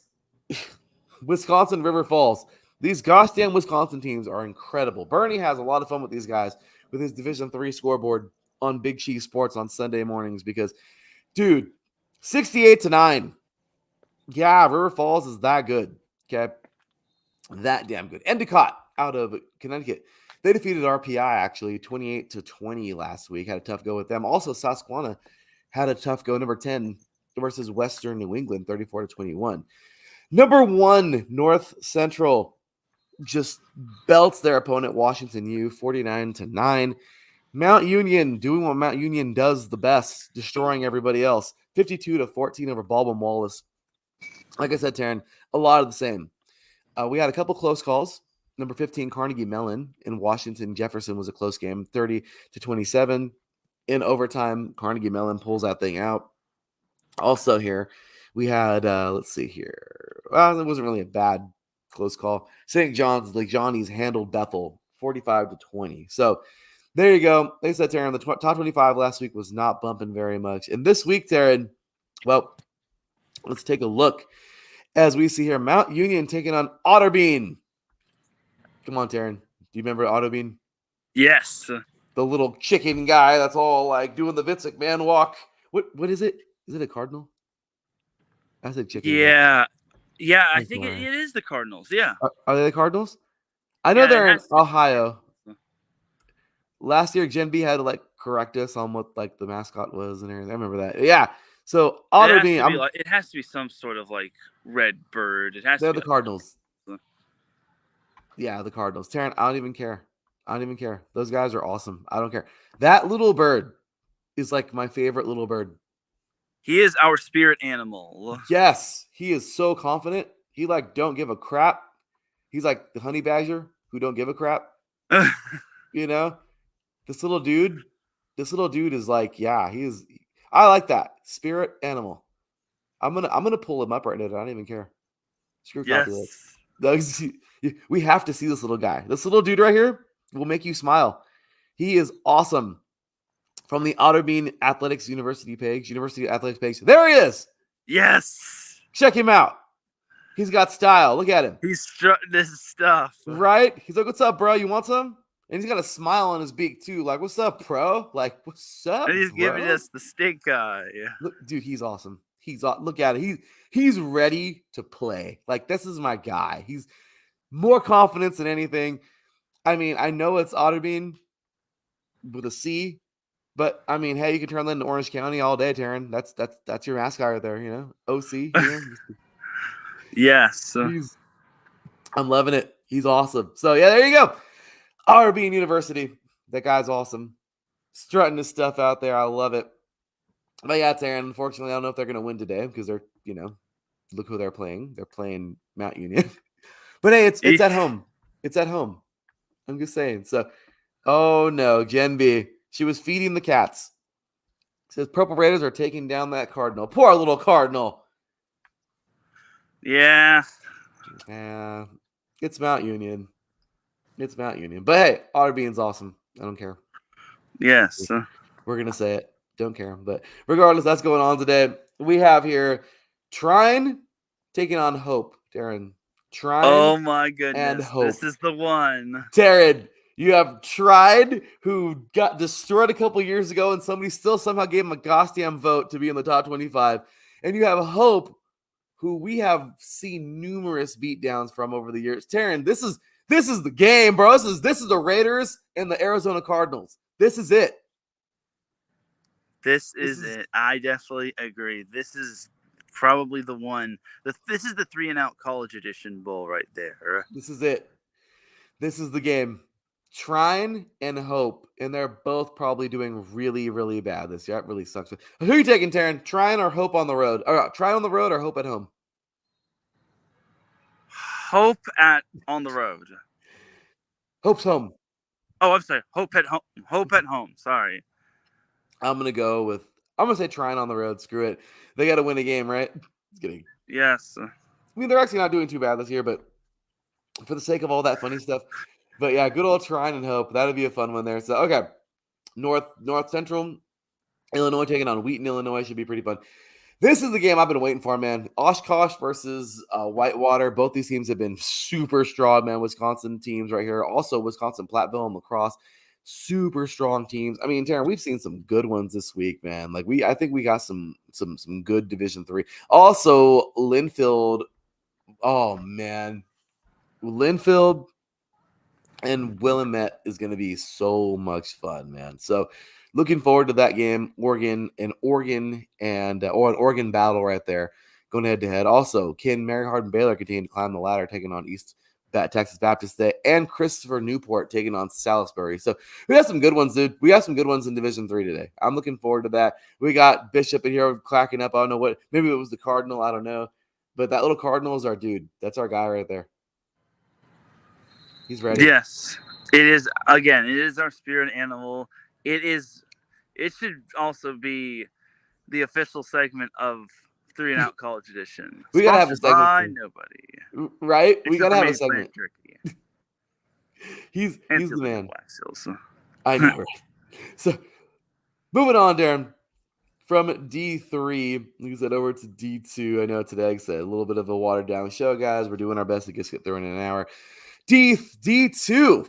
Wisconsin River Falls. These goddamn Wisconsin teams are incredible. Bernie has a lot of fun with these guys with his Division 3 scoreboard on Big Cheese Sports on Sunday mornings because, dude, 68-9. Yeah, River Falls is that good. Okay. That damn good. Endicott out of Connecticut. They defeated RPI actually 28-20 last week. Had a tough go with them. Also, Susquehanna had a tough go. Number 10 versus Western New England, 34-21. Number 1, North Central just belts their opponent, Washington U, 49-9. Mount Union doing what Mount Union does the best, destroying everybody else. 52-14 over Baldwin Wallace. Like I said, Teran, a lot of the same. We had a couple close calls. Number 15, Carnegie Mellon in Washington Jefferson was a close game, 30-27. In overtime, Carnegie Mellon pulls that thing out. Also here, we had, let's see here. Well, it wasn't really a bad close call. St. John's, like Johnny's handled Bethel 45-20. So there you go. Like I said, Teran, the top 25 last week was not bumping very much. And this week, Teran, well, let's take a look as we see here. Mount Union taking on Otterbein. Come on, Teran. Do you remember Otterbein? Yes. The little chicken guy that's all like doing the Vince McMahon walk. What is it? Is it a Cardinal? I said chicken. Yeah. Guy. Yeah, I think it is the Cardinals. Yeah. Are they the Cardinals? I know they're in Ohio. Last year, Gen B had to like correct us on what like the mascot was and everything. I remember that. Yeah. So Otterbein, it has to be some sort of like red bird. It has. They're the Cardinals. Yeah, the Cardinals. Teran, I don't even care. I don't even care. Those guys are awesome. I don't care. That little bird is like my favorite little bird. He is our spirit animal. Yes, he is so confident. He like don't give a crap. He's like the honey badger who don't give a crap. You know, this little dude is like, yeah, I like that spirit animal. I'm gonna pull him up right now. I don't even care. Screw copyrights. Yes. We have to see this little guy. This little dude right here will make you smile. He is awesome. From the Otterbein Athletics University Athletics page. There he is. Yes. Check him out. He's got style. Look at him. He's strutting his stuff. Right? He's like, what's up, bro? You want some? And he's got a smile on his beak, too. Like, what's up, bro? Like, what's up, And he's bro? giving us the stink eye. Look, dude, he's awesome. Look at it. He's ready to play. Like, this is my guy. He's more confidence than anything. I mean, I know it's Otterbein with a C, but I mean, hey, you can turn that into Orange County all day, Teran. That's your mascot right there, you know? OC. You know? Yes. I'm loving it. He's awesome. So yeah, there you go. Otterbein University. That guy's awesome. Strutting his stuff out there. I love it. But yeah, Teran, unfortunately, I don't know if they're going to win today because they're, look who they're playing. They're playing Mount Union. But hey, it's at home. It's at home. I'm just saying. So, oh no, Gen B. She was feeding the cats. Says Purple Raiders are taking down that Cardinal. Poor little Cardinal. Yeah. Yeah. It's Mount Union. It's Mount Union. But hey, Otterbein's awesome. I don't care. Yes. We're going to say it. Don't care. But regardless, that's going on today. We have here Trine taking on Hope. Teran. Trine. Oh my goodness. And Hope. This is the one. Teran, you have Trine, who got destroyed a couple years ago, and somebody still somehow gave him a goddamn vote to be in the top 25. And you have Hope, who we have seen numerous beatdowns from over the years. Teran, this is the game, bro. This is the Raiders and the Arizona Cardinals. This is it. This is it. I definitely agree. This is probably the one. This is the 3-and-out college edition bowl right there. This is it. This is the game. Trine and Hope, and they're both probably doing really, really bad this year. That really sucks. Who are you taking, Teran? Trine or Hope on the road? Or Trine on the road or Hope at home? Hope on the road. Hope's home. Oh, I'm sorry. Hope at home. Hope at home. Sorry. I'm gonna say Trine on the road. Screw it. They got to win a game, right? Just kidding. Yes. I mean, they're actually not doing too bad this year, but for the sake of all that funny stuff. But yeah, good old Trine and Hope. That'd be a fun one there. So okay, North Central Illinois taking on Wheaton, Illinois should be pretty fun. This is the game I've been waiting for, man. Oshkosh versus Whitewater. Both these teams have been super strong, man. Wisconsin teams right here. Also, Wisconsin Platteville and La Crosse. Super strong teams. I mean, Teran, we've seen some good ones this week, man. Like I think we got some good Division III. Also, Linfield. Oh man, Linfield and Willamette is going to be so much fun, man. So, looking forward to that game. Oregon and an Oregon battle right there, going head to head. Also, can Mary Hardin Baylor continue to climb the ladder, taking on Texas Baptist Day, and Christopher Newport taking on Salisbury. So we got some good ones, dude. We got some good ones in Division III today. I'm looking forward to that. We got Bishop in here cracking up. I don't know what. Maybe it was the Cardinal. I don't know. But that little Cardinal is our dude. That's our guy right there. He's ready. Yes. It is. Again, it is our spirit animal. It should also be the official segment of 3-and-out college edition. We gotta have a segment by nobody, right? We gotta have a segment. He's the man. I know. Right? So moving on, Darren, from D3, we said over to D2. I know today said a little bit of a watered down show, guys. We're doing our best to just get through in an hour. D2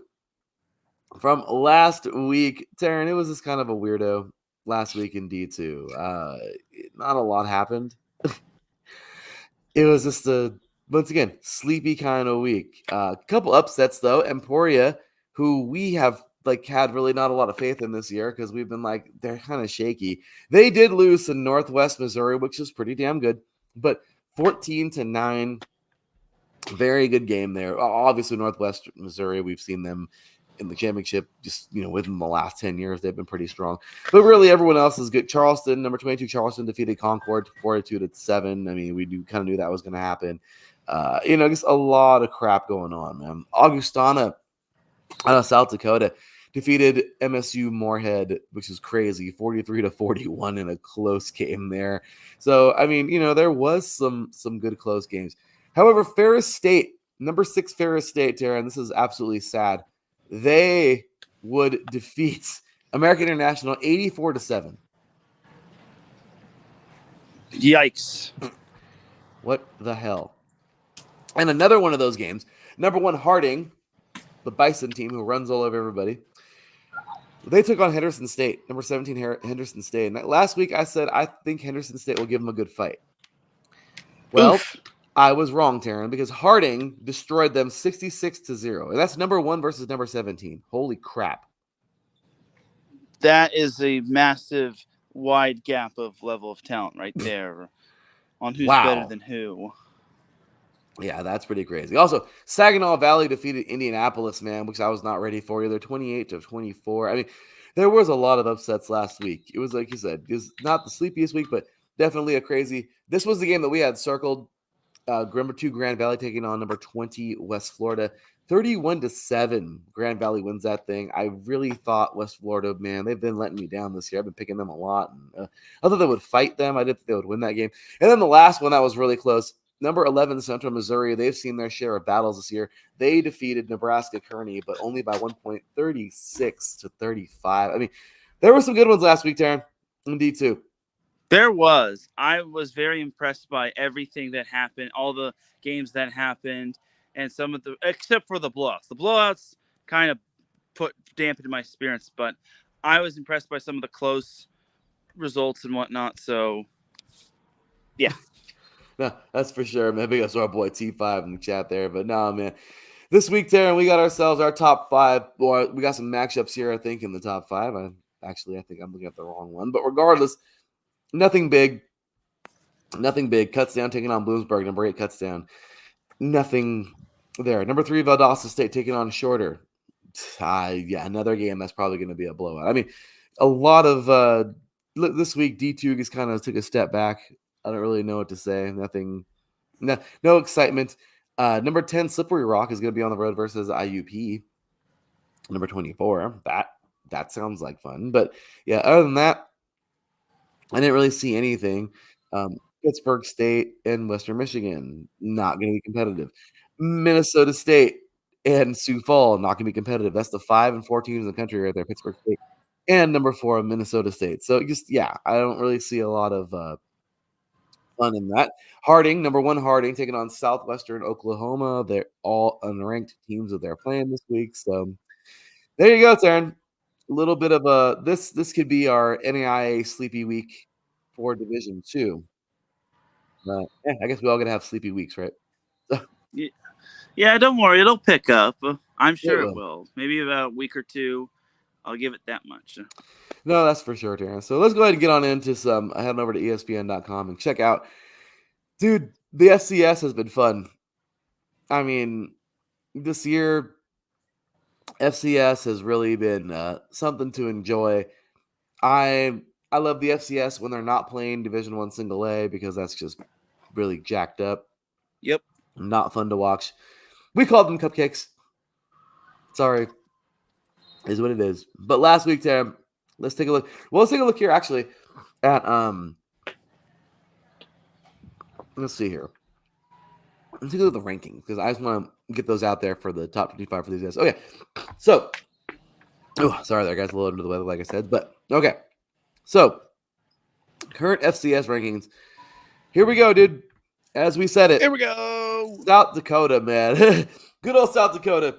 from last week, Teran. It was just kind of a weirdo last week in D2. Not a lot happened. It was just once again, sleepy kind of week. A couple upsets though. Emporia, who we have had really not a lot of faith in this year because we've been they're kind of shaky. They did lose to Northwest Missouri, which is pretty damn good, but 14-9. Very good game there. Obviously, Northwest Missouri, we've seen them in the championship just, within the last 10 years. They've been pretty strong. But really, everyone else is good. Charleston, number 22, Charleston defeated Concord 42-7. I mean, we kind of knew that was going to happen. Just a lot of crap going on, man. Augustana out of South Dakota defeated MSU Moorhead, which is crazy, 43-41 in a close game there. So, I mean, there was some good close games. However, Ferris State, number 6 Ferris State, Teran, this is absolutely sad. They would defeat American International 84-7. Yikes. What the hell? And another one of those games, number 1 Harding, the Bison team who runs all over everybody, they took on Henderson State, number 17 Henderson State. And last week I said I think Henderson State will give them a good fight. Well, I was wrong, Teran, because Harding destroyed them 66-0. And that's number 1 versus number 17. Holy crap. That is a massive, wide gap of level of talent right there on who's better than who. Yeah, that's pretty crazy. Also, Saginaw Valley defeated Indianapolis, man, which I was not ready for either, 28-24. I mean, there was a lot of upsets last week. It was like you said, it was not the sleepiest week, but definitely a crazy. This was the game that we had circled. Number 2 Grand Valley taking on number 20 West Florida, 31-7. Grand Valley wins that thing. I really thought West Florida, man, they've been letting me down this year. I've been picking them a lot. And, I thought they would fight them. I didn't think they would win that game. And then the last one that was really close. Number 11, Central Missouri, they've seen their share of battles this year. They defeated Nebraska Kearney, but only by 1 point, 36-35. I mean, there were some good ones last week, Teran, in D2. There was. I was very impressed by everything that happened, all the games that happened, and some of the, except for the blowouts. The blowouts kind of dampened my spirits, but I was impressed by some of the close results and whatnot. So, yeah. No, that's for sure, man. Big ups to our boy T5 in the chat there. But no, man. This week, Teran, we got ourselves our top 5. Or we got some matchups here, I think, in the top 5. I think I'm looking at the wrong one. But regardless, nothing big. Nothing big. Cuts down taking on Bloomsburg. Number 8 cuts down. Nothing there. Number 3, Valdosta State taking on Shorter. Yeah, another game that's probably going to be a blowout. I mean, a lot of this week, D2 just kind of took a step back. I don't really know what to say. Nothing, no excitement. Number 10, Slippery Rock is going to be on the road versus IUP. Number 24. That sounds like fun. But yeah, other than that, I didn't really see anything. Pittsburgh State and Western Michigan, not going to be competitive. Minnesota State and Sioux Falls, not going to be competitive. That's the 5 and 4 teams in the country right there, Pittsburgh State. And number 4, Minnesota State. So just, yeah, I don't really see a lot of fun in that. Harding, number 1 Harding, taking on Southwestern Oklahoma. They're all unranked teams that they're playing this week. So there you go, Teran. A little bit of a this could be our NAIA sleepy week for Division 2. I guess we all gonna have sleepy weeks, right? Yeah, don't worry, it'll pick up. I'm sure it will. Maybe about a week or 2. I'll give it that much. No, that's for sure, Teran. So let's go ahead and get on into some. I head over to ESPN.com and check out. Dude, the FCS has been fun. I mean, this year, FCS has really been something to enjoy. I love the FCS when they're not playing Division 1 Single A because that's just really jacked up. Yep. Not fun to watch. We called them cupcakes. Sorry. Is what it is. But last week, Teran, let's take a look. Well, let's take a look here actually at let's see here. Let's take a look at the rankings because I just want to get those out there for the top 25 for these guys. Okay. So sorry there, guys, a little under the weather, like I said. But okay. So current FCS rankings. Here we go, dude. As we said it. Here we go. South Dakota, man. Good old South Dakota.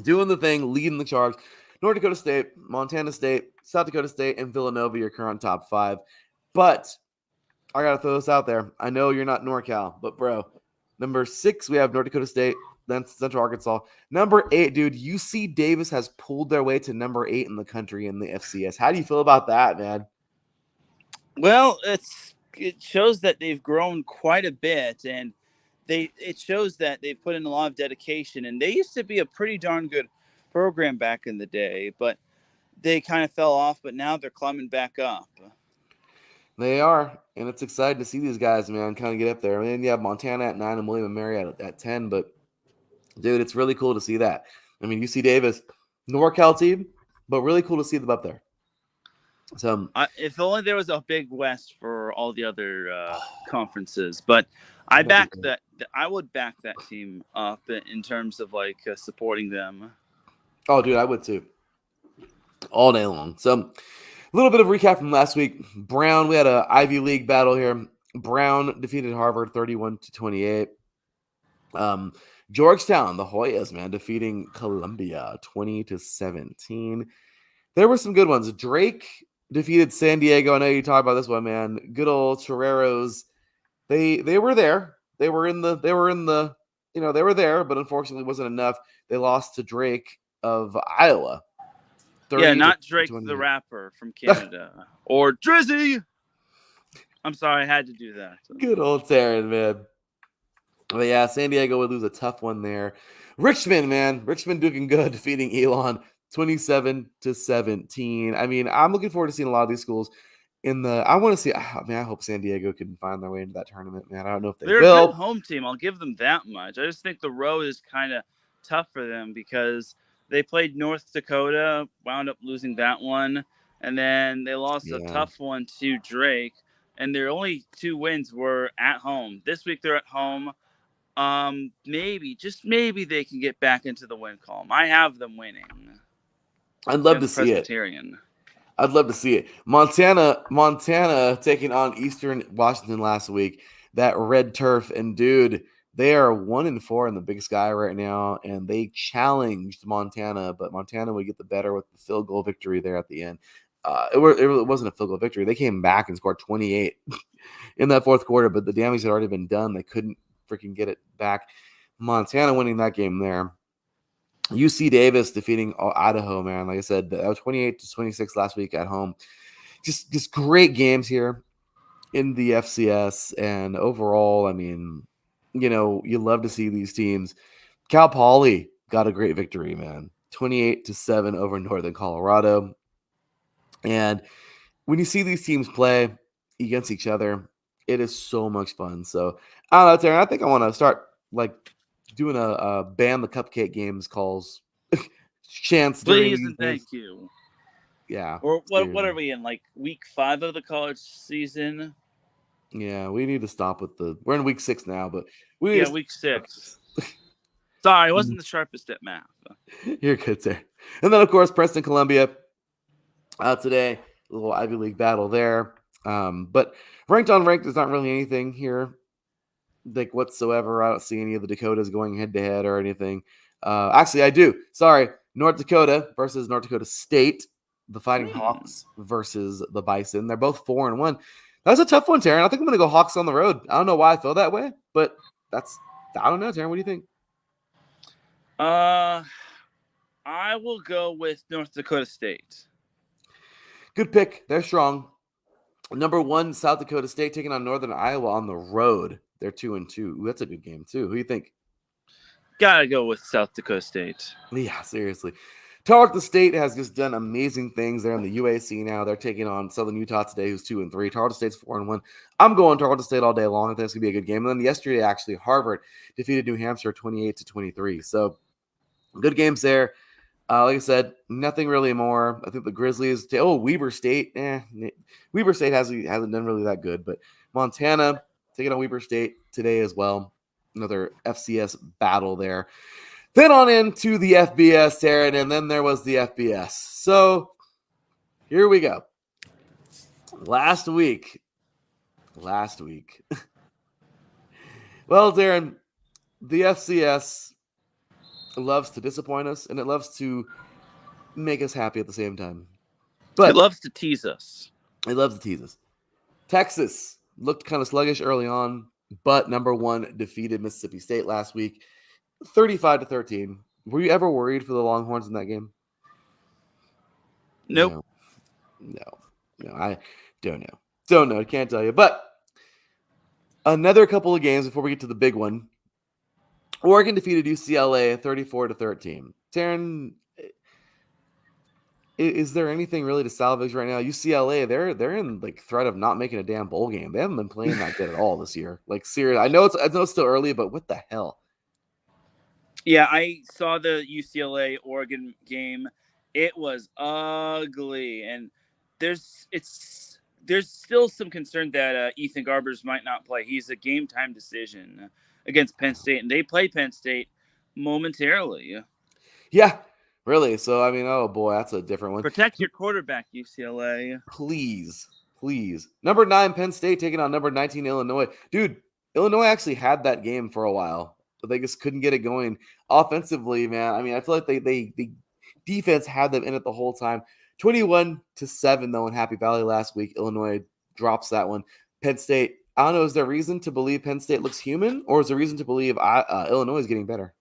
Doing the thing, leading the charge. North Dakota State, Montana State, South Dakota State, and Villanova, your current top 5. But I got to throw this out there. I know you're not NorCal, but bro, number 6, we have North Dakota State, then Central Arkansas. Number 8, dude, UC Davis has pulled their way to number 8 in the country in the FCS. How do you feel about that, man? Well, it shows that they've grown quite a bit, and it shows that they've put in a lot of dedication, and they used to be a pretty darn good program back in the day, but they kind of fell off, but now they're climbing back up. They are, and it's exciting to see these guys, man, kind of get up there. I mean, you have Montana at 9 and William and Mary at 10, but dude, it's really cool to see that. I mean, UC Davis, NorCal team, but really cool to see them up there. So, if only there was a big West for all the other conferences, but I would back that team up in terms of like supporting them. Oh, dude, I would too, all day long. So, a little bit of recap from last week. Brown, we had an Ivy League battle here. Brown defeated Harvard 31-28. Georgetown, the Hoyas, man, defeating Columbia 20-17. There were some good ones. Drake defeated San Diego. I know you talked about this one, man. Good old Toreros. They were there. They were there, but unfortunately it wasn't enough. They lost to Drake of Iowa. Yeah, not Drake the rapper from Canada. Or Drizzy. I'm sorry, I had to do that. Good old Teran, man. But yeah, San Diego would lose a tough one there. Richmond, man. Richmond doing good, defeating Elon 27-17. I mean, I'm looking forward to seeing a lot of these schools I want to see. I hope San Diego can find their way into that tournament, man. I don't know if they're will. a good home team. I'll give them that much. I just think the road is kind of tough for them because they played North Dakota, wound up losing that one, and then they lost a tough one to Drake, and their only 2 wins were at home. This week they're at home. Maybe, just maybe they can get back into the win column. I have them winning. I'd love to see it. I'd love to see it. Montana taking on Eastern Washington last week. That red turf, and dude, they are 1-4 in the Big Sky right now, and they challenged Montana, but Montana would get the better with the field goal victory there at the end. It wasn't a field goal victory. They came back and scored 28 in that fourth quarter, but the damage had already been done. They couldn't freaking get it back. Montana winning that game there. UC Davis defeating Idaho, man. Like I said, that was 28-26 last week at home. Just great games here in the FCS, and overall, I mean, you love to see these teams. Cal Poly got a great victory, man. 28-7 over Northern Colorado. And when you see these teams play against each other, it is so much fun. So I don't know, Taryn, I think I want to start doing a ban the cupcake games calls chance. Please and thank you. Yeah. Or what are we in, like week 5 of the college season? Yeah, we need to stop with we're in week 6 now, but week 6. Sorry, I wasn't the sharpest at math. You're good, sir. And then of course Preston Columbia today, a little Ivy League battle there. But ranked on ranked is not really anything here, like whatsoever. I don't see any of the Dakotas going head to head or anything. Actually, I do. Sorry, North Dakota versus North Dakota State, the Fighting Hawks versus the Bison. They're both 4-1. That's a tough one, Taryn. I think I'm going to go Hawks on the road. I don't know why I feel that way, but I don't know, Taryn. What do you think? I will go with North Dakota State. Good pick. They're strong. Number 1, South Dakota State taking on Northern Iowa on the road. They're 2-2. Ooh, that's a good game too. Who do you think? Gotta go with South Dakota State. Yeah, seriously. Tarleton State has just done amazing things. They're in the UAC now. They're taking on Southern Utah today, who's 2-3. Tarleton State's 4-1. I'm going Tarleton State all day long. I think it's gonna be a good game. And then yesterday, actually, Harvard defeated New Hampshire 28-23. So good games there. Like I said, nothing really more. I think the Grizzlies. Weber State. Weber State hasn't done really that good. But Montana taking on Weber State today as well. Another FCS battle there. Then on into the FBS, Taryn, and then there was the FBS. So here we go. Last week. Well, Taryn, the FCS loves to disappoint us, and it loves to make us happy at the same time. But it loves to tease us. Texas looked kind of sluggish early on, but number 1 defeated Mississippi State last week, 35-13. Were you ever worried for the Longhorns in that game? Nope. No. I don't know. Can't tell you. But Another couple of games before we get to the big one. Oregon defeated UCLA 34-13. Teran, is there anything really to salvage right now? UCLA, they're in like threat of not making a damn bowl game. They haven't been playing that good at all this year. Like seriously, I know it's still early, but what the hell? Yeah, I saw the UCLA Oregon game. It was ugly, and there's still some concern that Ethan Garbers might not play. He's a game time decision against Penn State, and they play Penn State momentarily. Yeah, really. So I mean, oh boy, that's a different one. Protect your quarterback, UCLA. Please. Number 9 Penn State taking on number 19 Illinois. Dude, Illinois actually had that game for a while, but they just couldn't get it going offensively, man. I mean, I feel like they defense had them in it the whole time. 21-7 though in Happy Valley last week. Illinois drops that one. Penn State, I don't know, is there reason to believe Penn State looks human, or is there reason to believe Illinois is getting better?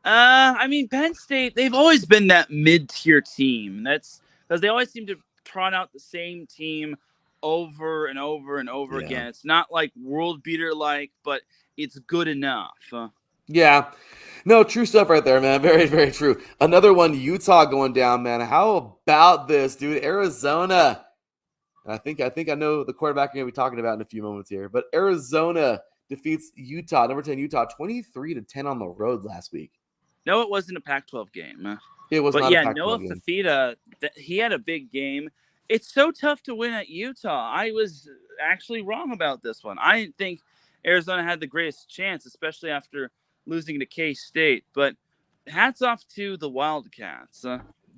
I mean, Penn State, they've always been that mid-tier team. That's because they always seem to trot out the same team over and over and over again. It's not like world beater like, but it's good enough. Yeah. No, true stuff right there, man. Very, very true. Another one, Utah going down, man. How about this, dude? Arizona. I think I know the quarterback we're going to be talking about in a few moments here, but Arizona defeats Utah, number 10 Utah, 23-10 on the road last week. No, it wasn't a Pac-12 game. It was, but not a Pac-12 Noah game. Fafita, he had a big game. It's so tough to win at Utah. I was actually wrong about this one. I didn't think Arizona had the greatest chance, especially after losing to K-State. But hats off to the Wildcats.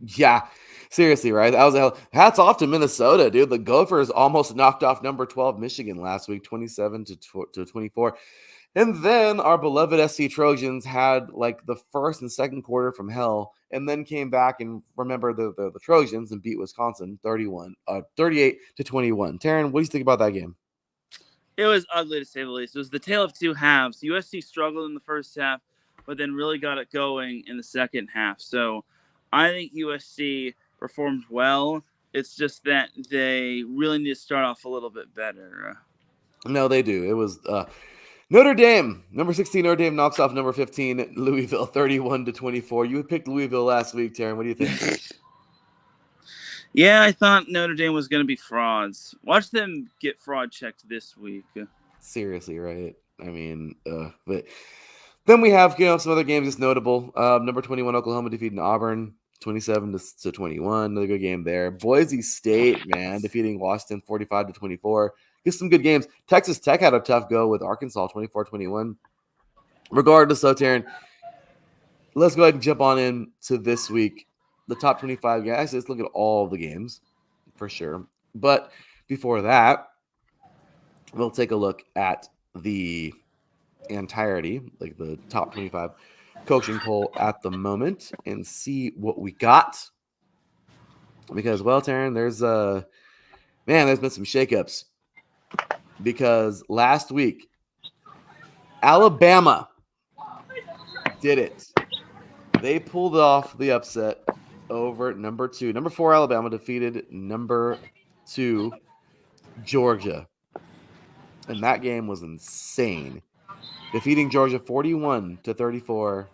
Yeah, seriously, right? That was a hell. Hats off to Minnesota, dude. The Gophers almost knocked off number 12 Michigan last week, 27-24. And then our beloved SC Trojans had like the first and second quarter from hell, and then came back and remember the Trojans and beat Wisconsin 38-21. Teran, what do you think about that game? It was ugly to say the least. It was the tale of two halves. USC struggled in the first half, but then really got it going in the second half. So I think USC performed well. It's just that they really need to start off a little bit better. No, they do. It was Notre Dame, number 16 Notre Dame knocks off number 15 Louisville 31-24. You picked Louisville last week, Teran. What do you think? Yeah, I thought Notre Dame was going to be frauds. Watch them get fraud checked this week. Seriously, right? I mean, but then we have some other games that's notable. Number 21 Oklahoma defeating Auburn 27-21. Another good game there. Boise State, man, defeating Washington 45-24. Get some good games. Texas Tech had a tough go with Arkansas 24-21. Regardless, though, Teran, let's go ahead and jump on in to this week. The top 25 guys. Let's look at all the games for sure. But before that, we'll take a look at the entirety, like the top 25 coaching poll at the moment, and see what we got. Because, well, Teran, there's been some shakeups. Because last week, Alabama did it. They pulled off the upset over number 2. Number 4, Alabama defeated number 2, Georgia. And that game was insane. Defeating Georgia 41-34.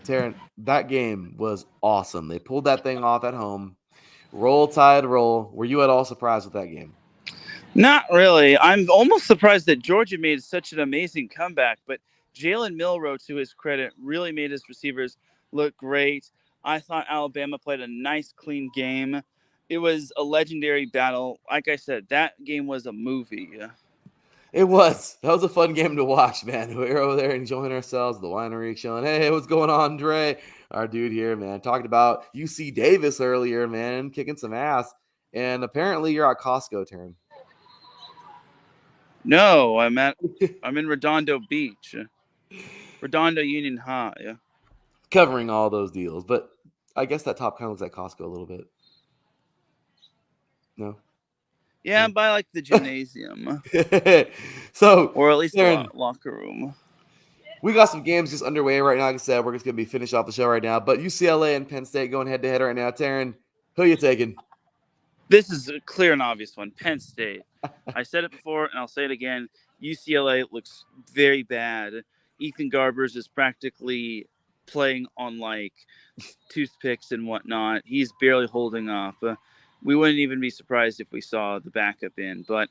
Teran, that game was awesome. They pulled that thing off at home. Roll Tide roll. Were you at all surprised with that game? Not really. I'm almost surprised that Georgia made such an amazing comeback, but Jalen Milroe, to his credit, really made his receivers look great. I thought Alabama played a nice, clean game. It was a legendary battle. Like I said, that game was a movie. It was. That was a fun game to watch, man. We were over there enjoying ourselves, the winery, chilling. Hey, what's going on, Dre? Our dude here, man. Talked about UC Davis earlier, man, kicking some ass. And apparently you're at Costco, Teran. No, I'm in Redondo Beach. Redondo Union High. Covering all those deals. But I guess that top kind of looks like Costco a little bit. No? Yeah, by like the gymnasium. So, or at least the locker room. We got some games just underway right now. Like I said, we're just going to be finished off the show right now. But UCLA and Penn State going head-to-head right now. Teran, who are you taking? This is a clear and obvious one. Penn State. I said it before, and I'll say it again. UCLA looks very bad. Ethan Garbers is practically playing on like toothpicks and whatnot. He's barely holding up. We wouldn't even be surprised if we saw the backup in. But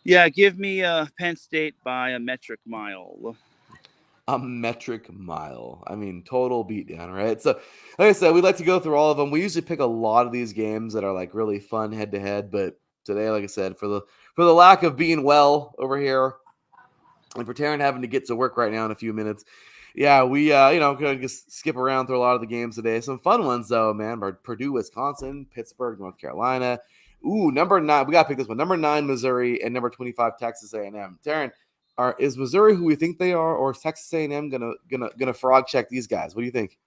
yeah, give me Penn State by a metric mile. A metric mile. I mean, total beatdown, right? So, like I said, we like to go through all of them. We usually pick a lot of these games that are like really fun head to head, but today, like I said, for the lack of being well over here, and for Teran having to get to work right now in a few minutes, yeah, we gonna just skip around through a lot of the games today. Some fun ones though, man. Purdue, Wisconsin, Pittsburgh, North Carolina. Ooh, number 9. We gotta pick this one. Number 9, Missouri, and number 25, Texas A&M. Teran, is Missouri who we think they are, or is Texas A&M gonna frog check these guys? What do you think?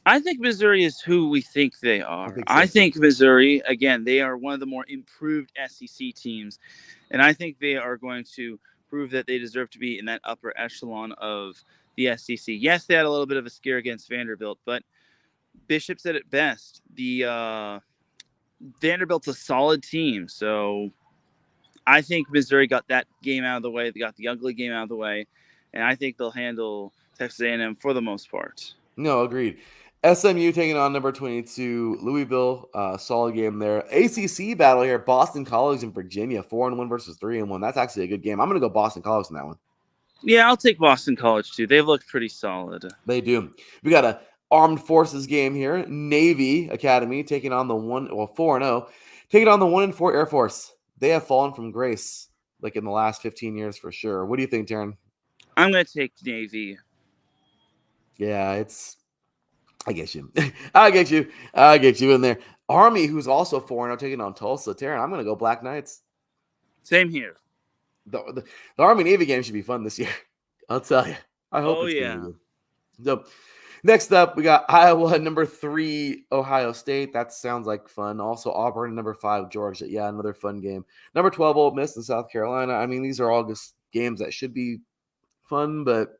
I think Missouri is who we think they are. I think Missouri, again, they are one of the more improved SEC teams, and I think they are going to prove that they deserve to be in that upper echelon of the SEC. Yes, they had a little bit of a scare against Vanderbilt, but Bishop said it best. The Vanderbilt's a solid team, so I think Missouri got that game out of the way. They got the ugly game out of the way, and I think they'll handle Texas A&M for the most part. No, agreed. SMU taking on number 22, Louisville. Solid game there. ACC battle here. Boston College and Virginia, 4-1 versus 3-1. That's actually a good game. I'm going to go Boston College in that one. Yeah, I'll take Boston College too. They've looked pretty solid. They do. We got a Armed Forces game here. Navy Academy taking on the 4-0, taking on the 1-4 Air Force. They have fallen from grace like in the last 15 years for sure. What do you think, Teran? I'm going to take Navy. Yeah, I get you. I get you in there. Army, who's also 4-0, taking on Tulsa. Teran, I'm going to go Black Knights. Same here. The Army-Navy game should be fun this year. I'll tell you. I hope it's yeah. good. So, next up, we got Iowa, number 3, Ohio State. That sounds like fun. Also, Auburn, number 5, Georgia. Yeah, another fun game. Number 12, Ole Miss in South Carolina. I mean, these are all just games that should be fun, but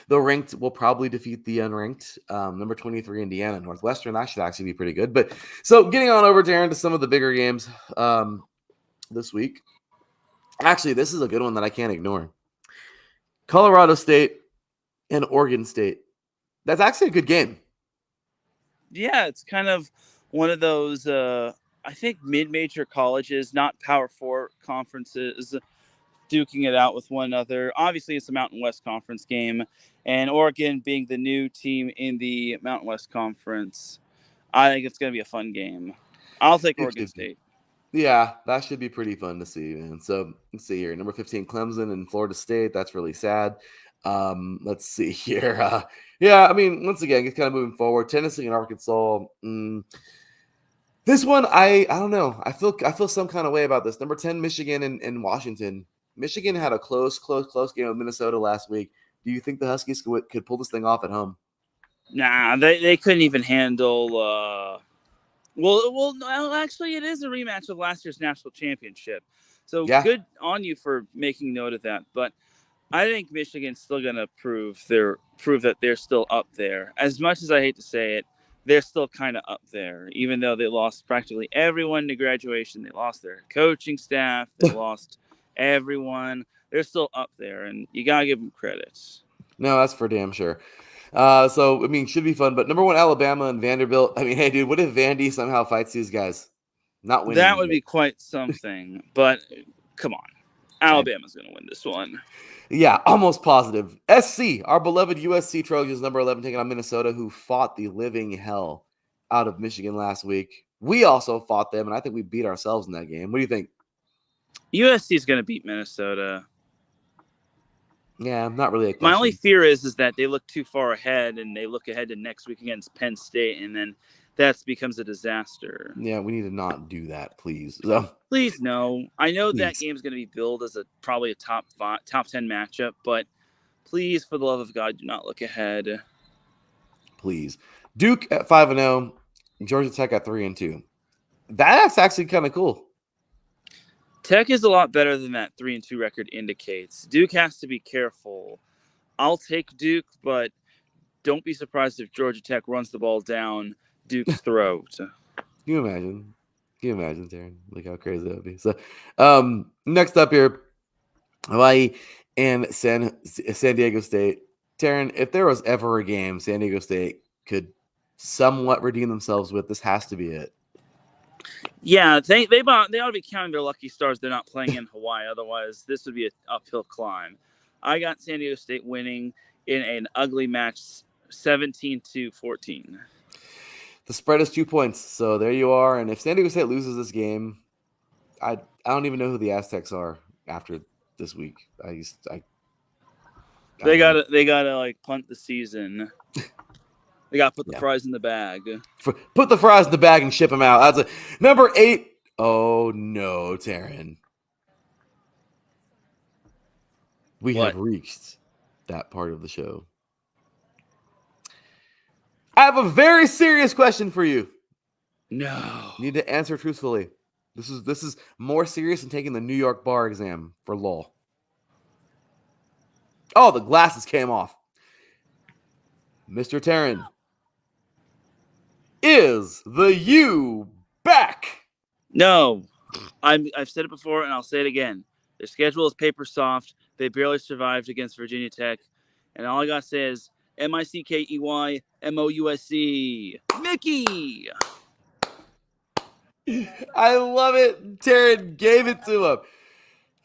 the ranked will probably defeat the unranked. Number 23, Indiana, Northwestern. That should actually be pretty good. But so getting on over, Teran, to some of the bigger games this week. Actually, this is a good one that I can't ignore. Colorado State and Oregon State. That's actually a good game. Yeah, it's kind of one of those, I think, mid-major colleges, not Power 4 conferences, duking it out with one another. Obviously, it's a Mountain West Conference game, and Oregon being the new team in the Mountain West Conference, I think it's going to be a fun game. I'll take Oregon State. Yeah, that should be pretty fun to see, man. So let's see here. Number 15, Clemson and Florida State. That's really sad. Let's see here. Yeah, I mean, once again, it's kind of moving forward. Tennessee and Arkansas. This one, I don't know. I feel some kind of way about this. Number 10, Michigan and Washington. Michigan had a close game with Minnesota last week. Do you think the Huskies could pull this thing off at home? Nah, they couldn't even handle. Well, actually, it is a rematch of last year's national championship. So Good on you for making note of that. But I think Michigan's still going to prove that they're still up there. As much as I hate to say it, they're still kind of up there, even though they lost practically everyone to graduation. They lost their coaching staff. They lost everyone. They're still up there, and you got to give them credit. No, that's for damn sure. So, I mean, should be fun. But number 1, Alabama and Vanderbilt. I mean, hey, dude, what if Vandy somehow fights these guys? Not winning. That would be quite something. But come on. Alabama's going to win this one. Yeah, almost positive. SC, our beloved USC Trojans, number 11, taking on Minnesota, who fought the living hell out of Michigan last week. We also fought them, and I think we beat ourselves in that game. What do you think? USC is going to beat Minnesota. Yeah, not really a question. My only fear is that they look too far ahead, and they look ahead to next week against Penn State, and then that becomes a disaster. Yeah, we need to not do that, please. Please, no. I know that game's going to be billed as probably a top 10 matchup, but please, for the love of God, do not look ahead. Please. Duke at 5-0, Georgia Tech at 3-2. That's actually kind of cool. Tech is a lot better than that 3-2 record indicates. Duke has to be careful. I'll take Duke, but don't be surprised if Georgia Tech runs the ball down Duke's throat. Can you imagine? Can you imagine, Teran? Like how crazy that would be. So, next up here, Hawaii and San Diego State. Teran, if there was ever a game San Diego State could somewhat redeem themselves with, this has to be it. Yeah, they ought to be counting their lucky stars they're not playing in Hawaii. Otherwise, this would be an uphill climb. I got San Diego State winning in an ugly match, 17-14. The spread is 2 points, so there you are. And if San Diego State loses this game, I don't even know who the Aztecs are after this week. They gotta like punt the season. They gotta put the fries in the bag. Put the fries in the bag and ship them out. That's number 8. Oh no, Teran. We have reached that part of the show. I have a very serious question for you. No. You need to answer truthfully. This is more serious than taking the New York bar exam for law. Oh, the glasses came off. Mr. Teran, is the U back? No. I've said it before and I'll say it again. Their schedule is paper soft. They barely survived against Virginia Tech. And all I got to say is MICKEYMOUSE. Mickey! I love it. Teran gave it to him.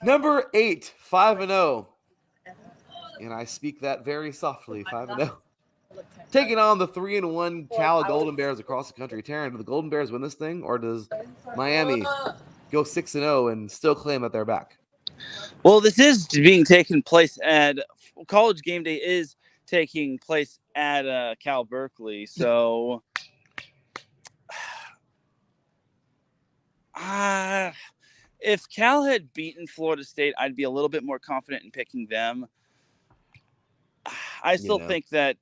Number 8, 5-0. And I speak that very softly, 5-0. Taking on the 3-1 Cal Golden Bears across the country. Teran, do the Golden Bears win this thing, or does Miami go 6-0 and still claim that they're back? Well, this is being taken place at College Game Day is taking place at Cal Berkeley. So, if Cal had beaten Florida State, I'd be a little bit more confident in picking them. I still think that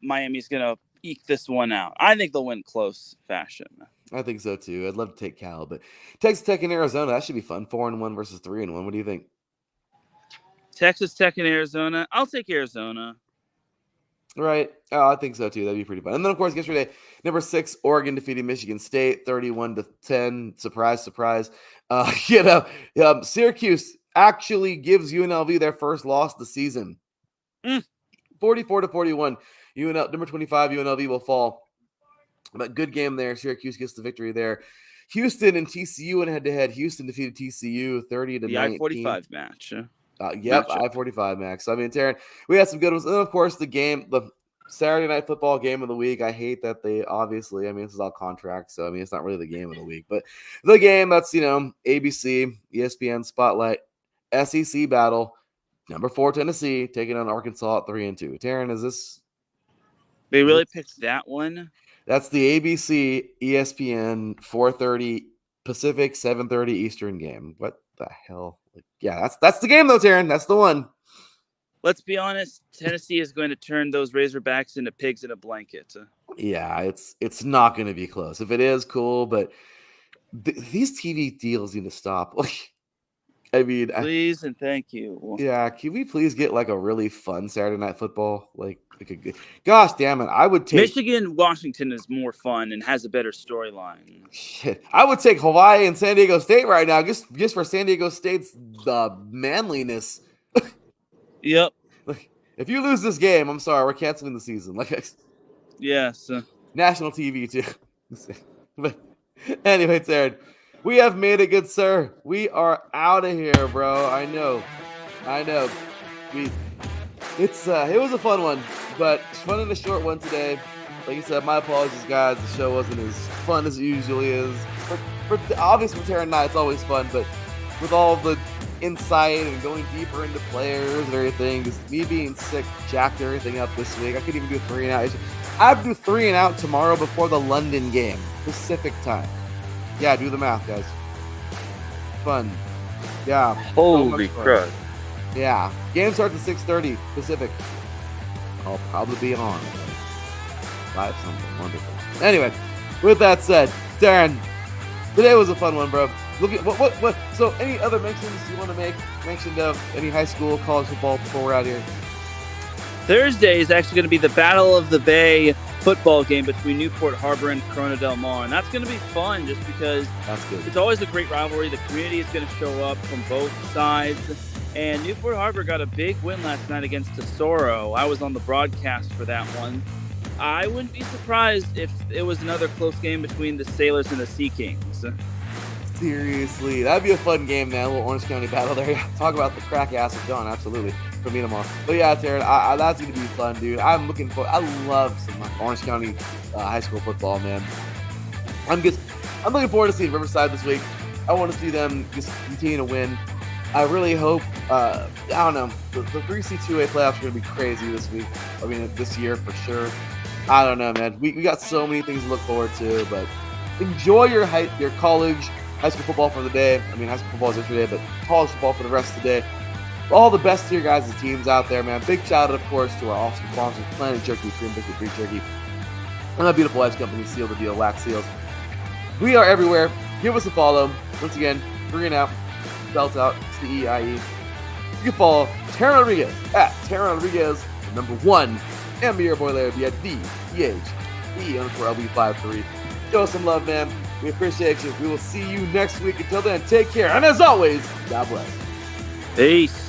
Miami's going to eke this one out. I think they'll win close fashion. I think so, too. I'd love to take Cal, but Texas Tech and Arizona, that should be fun. 4-1 versus 3-1. What do you think? Texas Tech and Arizona. I'll take Arizona. Right. Oh, I think so, too. That'd be pretty fun. And then, of course, yesterday, number 6, Oregon defeated Michigan State 31-10. Surprise, surprise. Syracuse actually gives UNLV their first loss of the season. 44-41. Number 25, UNLV will fall. But good game there. Syracuse gets the victory there. Houston and TCU went head-to-head. Houston defeated TCU 30-19. The I-45 match. I-45 match. So, I mean, Teran, we had some good ones. And, of course, the Saturday Night Football game of the week. I hate that they obviously, I mean, this is all contract, so, I mean, it's not really the game of the week. But the game that's, ABC, ESPN, Spotlight, SEC battle. Number 4, Tennessee, taking on Arkansas at 3-2. Teran, is this? They really picked that one? That's the ABC, ESPN, 4:30 Pacific, 7:30 Eastern game. What the hell? That's the game, though, Teran. That's the one. Let's be honest. Tennessee is going to turn those Razorbacks into pigs in a blanket. Yeah, it's not going to be close. If it is, cool, but these TV deals need to stop. I mean, please and thank you. Yeah, can we please get like a really fun Saturday Night Football? Gosh damn it, I would take Michigan, Washington is more fun and has a better storyline. Shit, I would take Hawaii and San Diego State right now, just for San Diego State's manliness. Yep. If you lose this game, I'm sorry, we're canceling the season. Yes. National TV too. But anyway, Teran. We have made it, good sir. We are out of here, bro. I know. It was a fun one, but it's fun and a short one today. Like I said, my apologies, guys. The show wasn't as fun as it usually is. Obviously, with Teran and I, it's always fun, but with all the insight and going deeper into players and everything, just me being sick jacked everything up this week. I couldn't even do 3 and out. I have to do 3 and out tomorrow before the London game, Pacific time. Yeah, do the math, guys. Fun. Yeah. Holy crap. Yeah. Game starts at 6:30 Pacific. I'll probably be on. Live something wonderful. Anyway, with that said, Teran, today was a fun one, bro. Look at what. So, any other mentions you want to make? Mentioned of any high school, college football before we're out here? Thursday is actually going to be the Battle of the Bay football game between Newport Harbor and Corona Del Mar, and that's going to be fun just because That's good. it's always a great rivalry. The community is going to show up from both sides, and Newport Harbor got a big win last night against Tesoro. I was on the broadcast for that one. I wouldn't be surprised if it was another close game between the Sailors and the Sea Kings. Seriously, that'd be a fun game, man. A little Orange County battle there. Talk about the crack ass of John, absolutely. For me tomorrow. But yeah, Teran, that's gonna be fun, dude. I'm looking for. I love some Orange County high school football, man. I'm looking forward to seeing Riverside this week. I want to see them just continue to win. I really hope. I don't know. The 3C2A playoffs are gonna be crazy this week. I mean, this year for sure. I don't know, man. We got so many things to look forward to, but enjoy your college high school football for the day. I mean, high school football is yesterday, but college football for the rest of the day. All the best to your guys' teams out there, man. Big shout out, of course, to our awesome sponsors, Planet Jerky, Cream Biscuit, Beef Jerky, and our beautiful ice company, Seal the Deal, Wax Seals. We are everywhere. Give us a follow. Once again, 3 and Out, spelled out, CEIE. You can follow Teran Rodriguez at Teran Rodriguez, number 1, and me, your boy Larry B at DTHE_LB53. Show us some love, man. We appreciate you. We will see you next week. Until then, take care. And as always, God bless. Peace.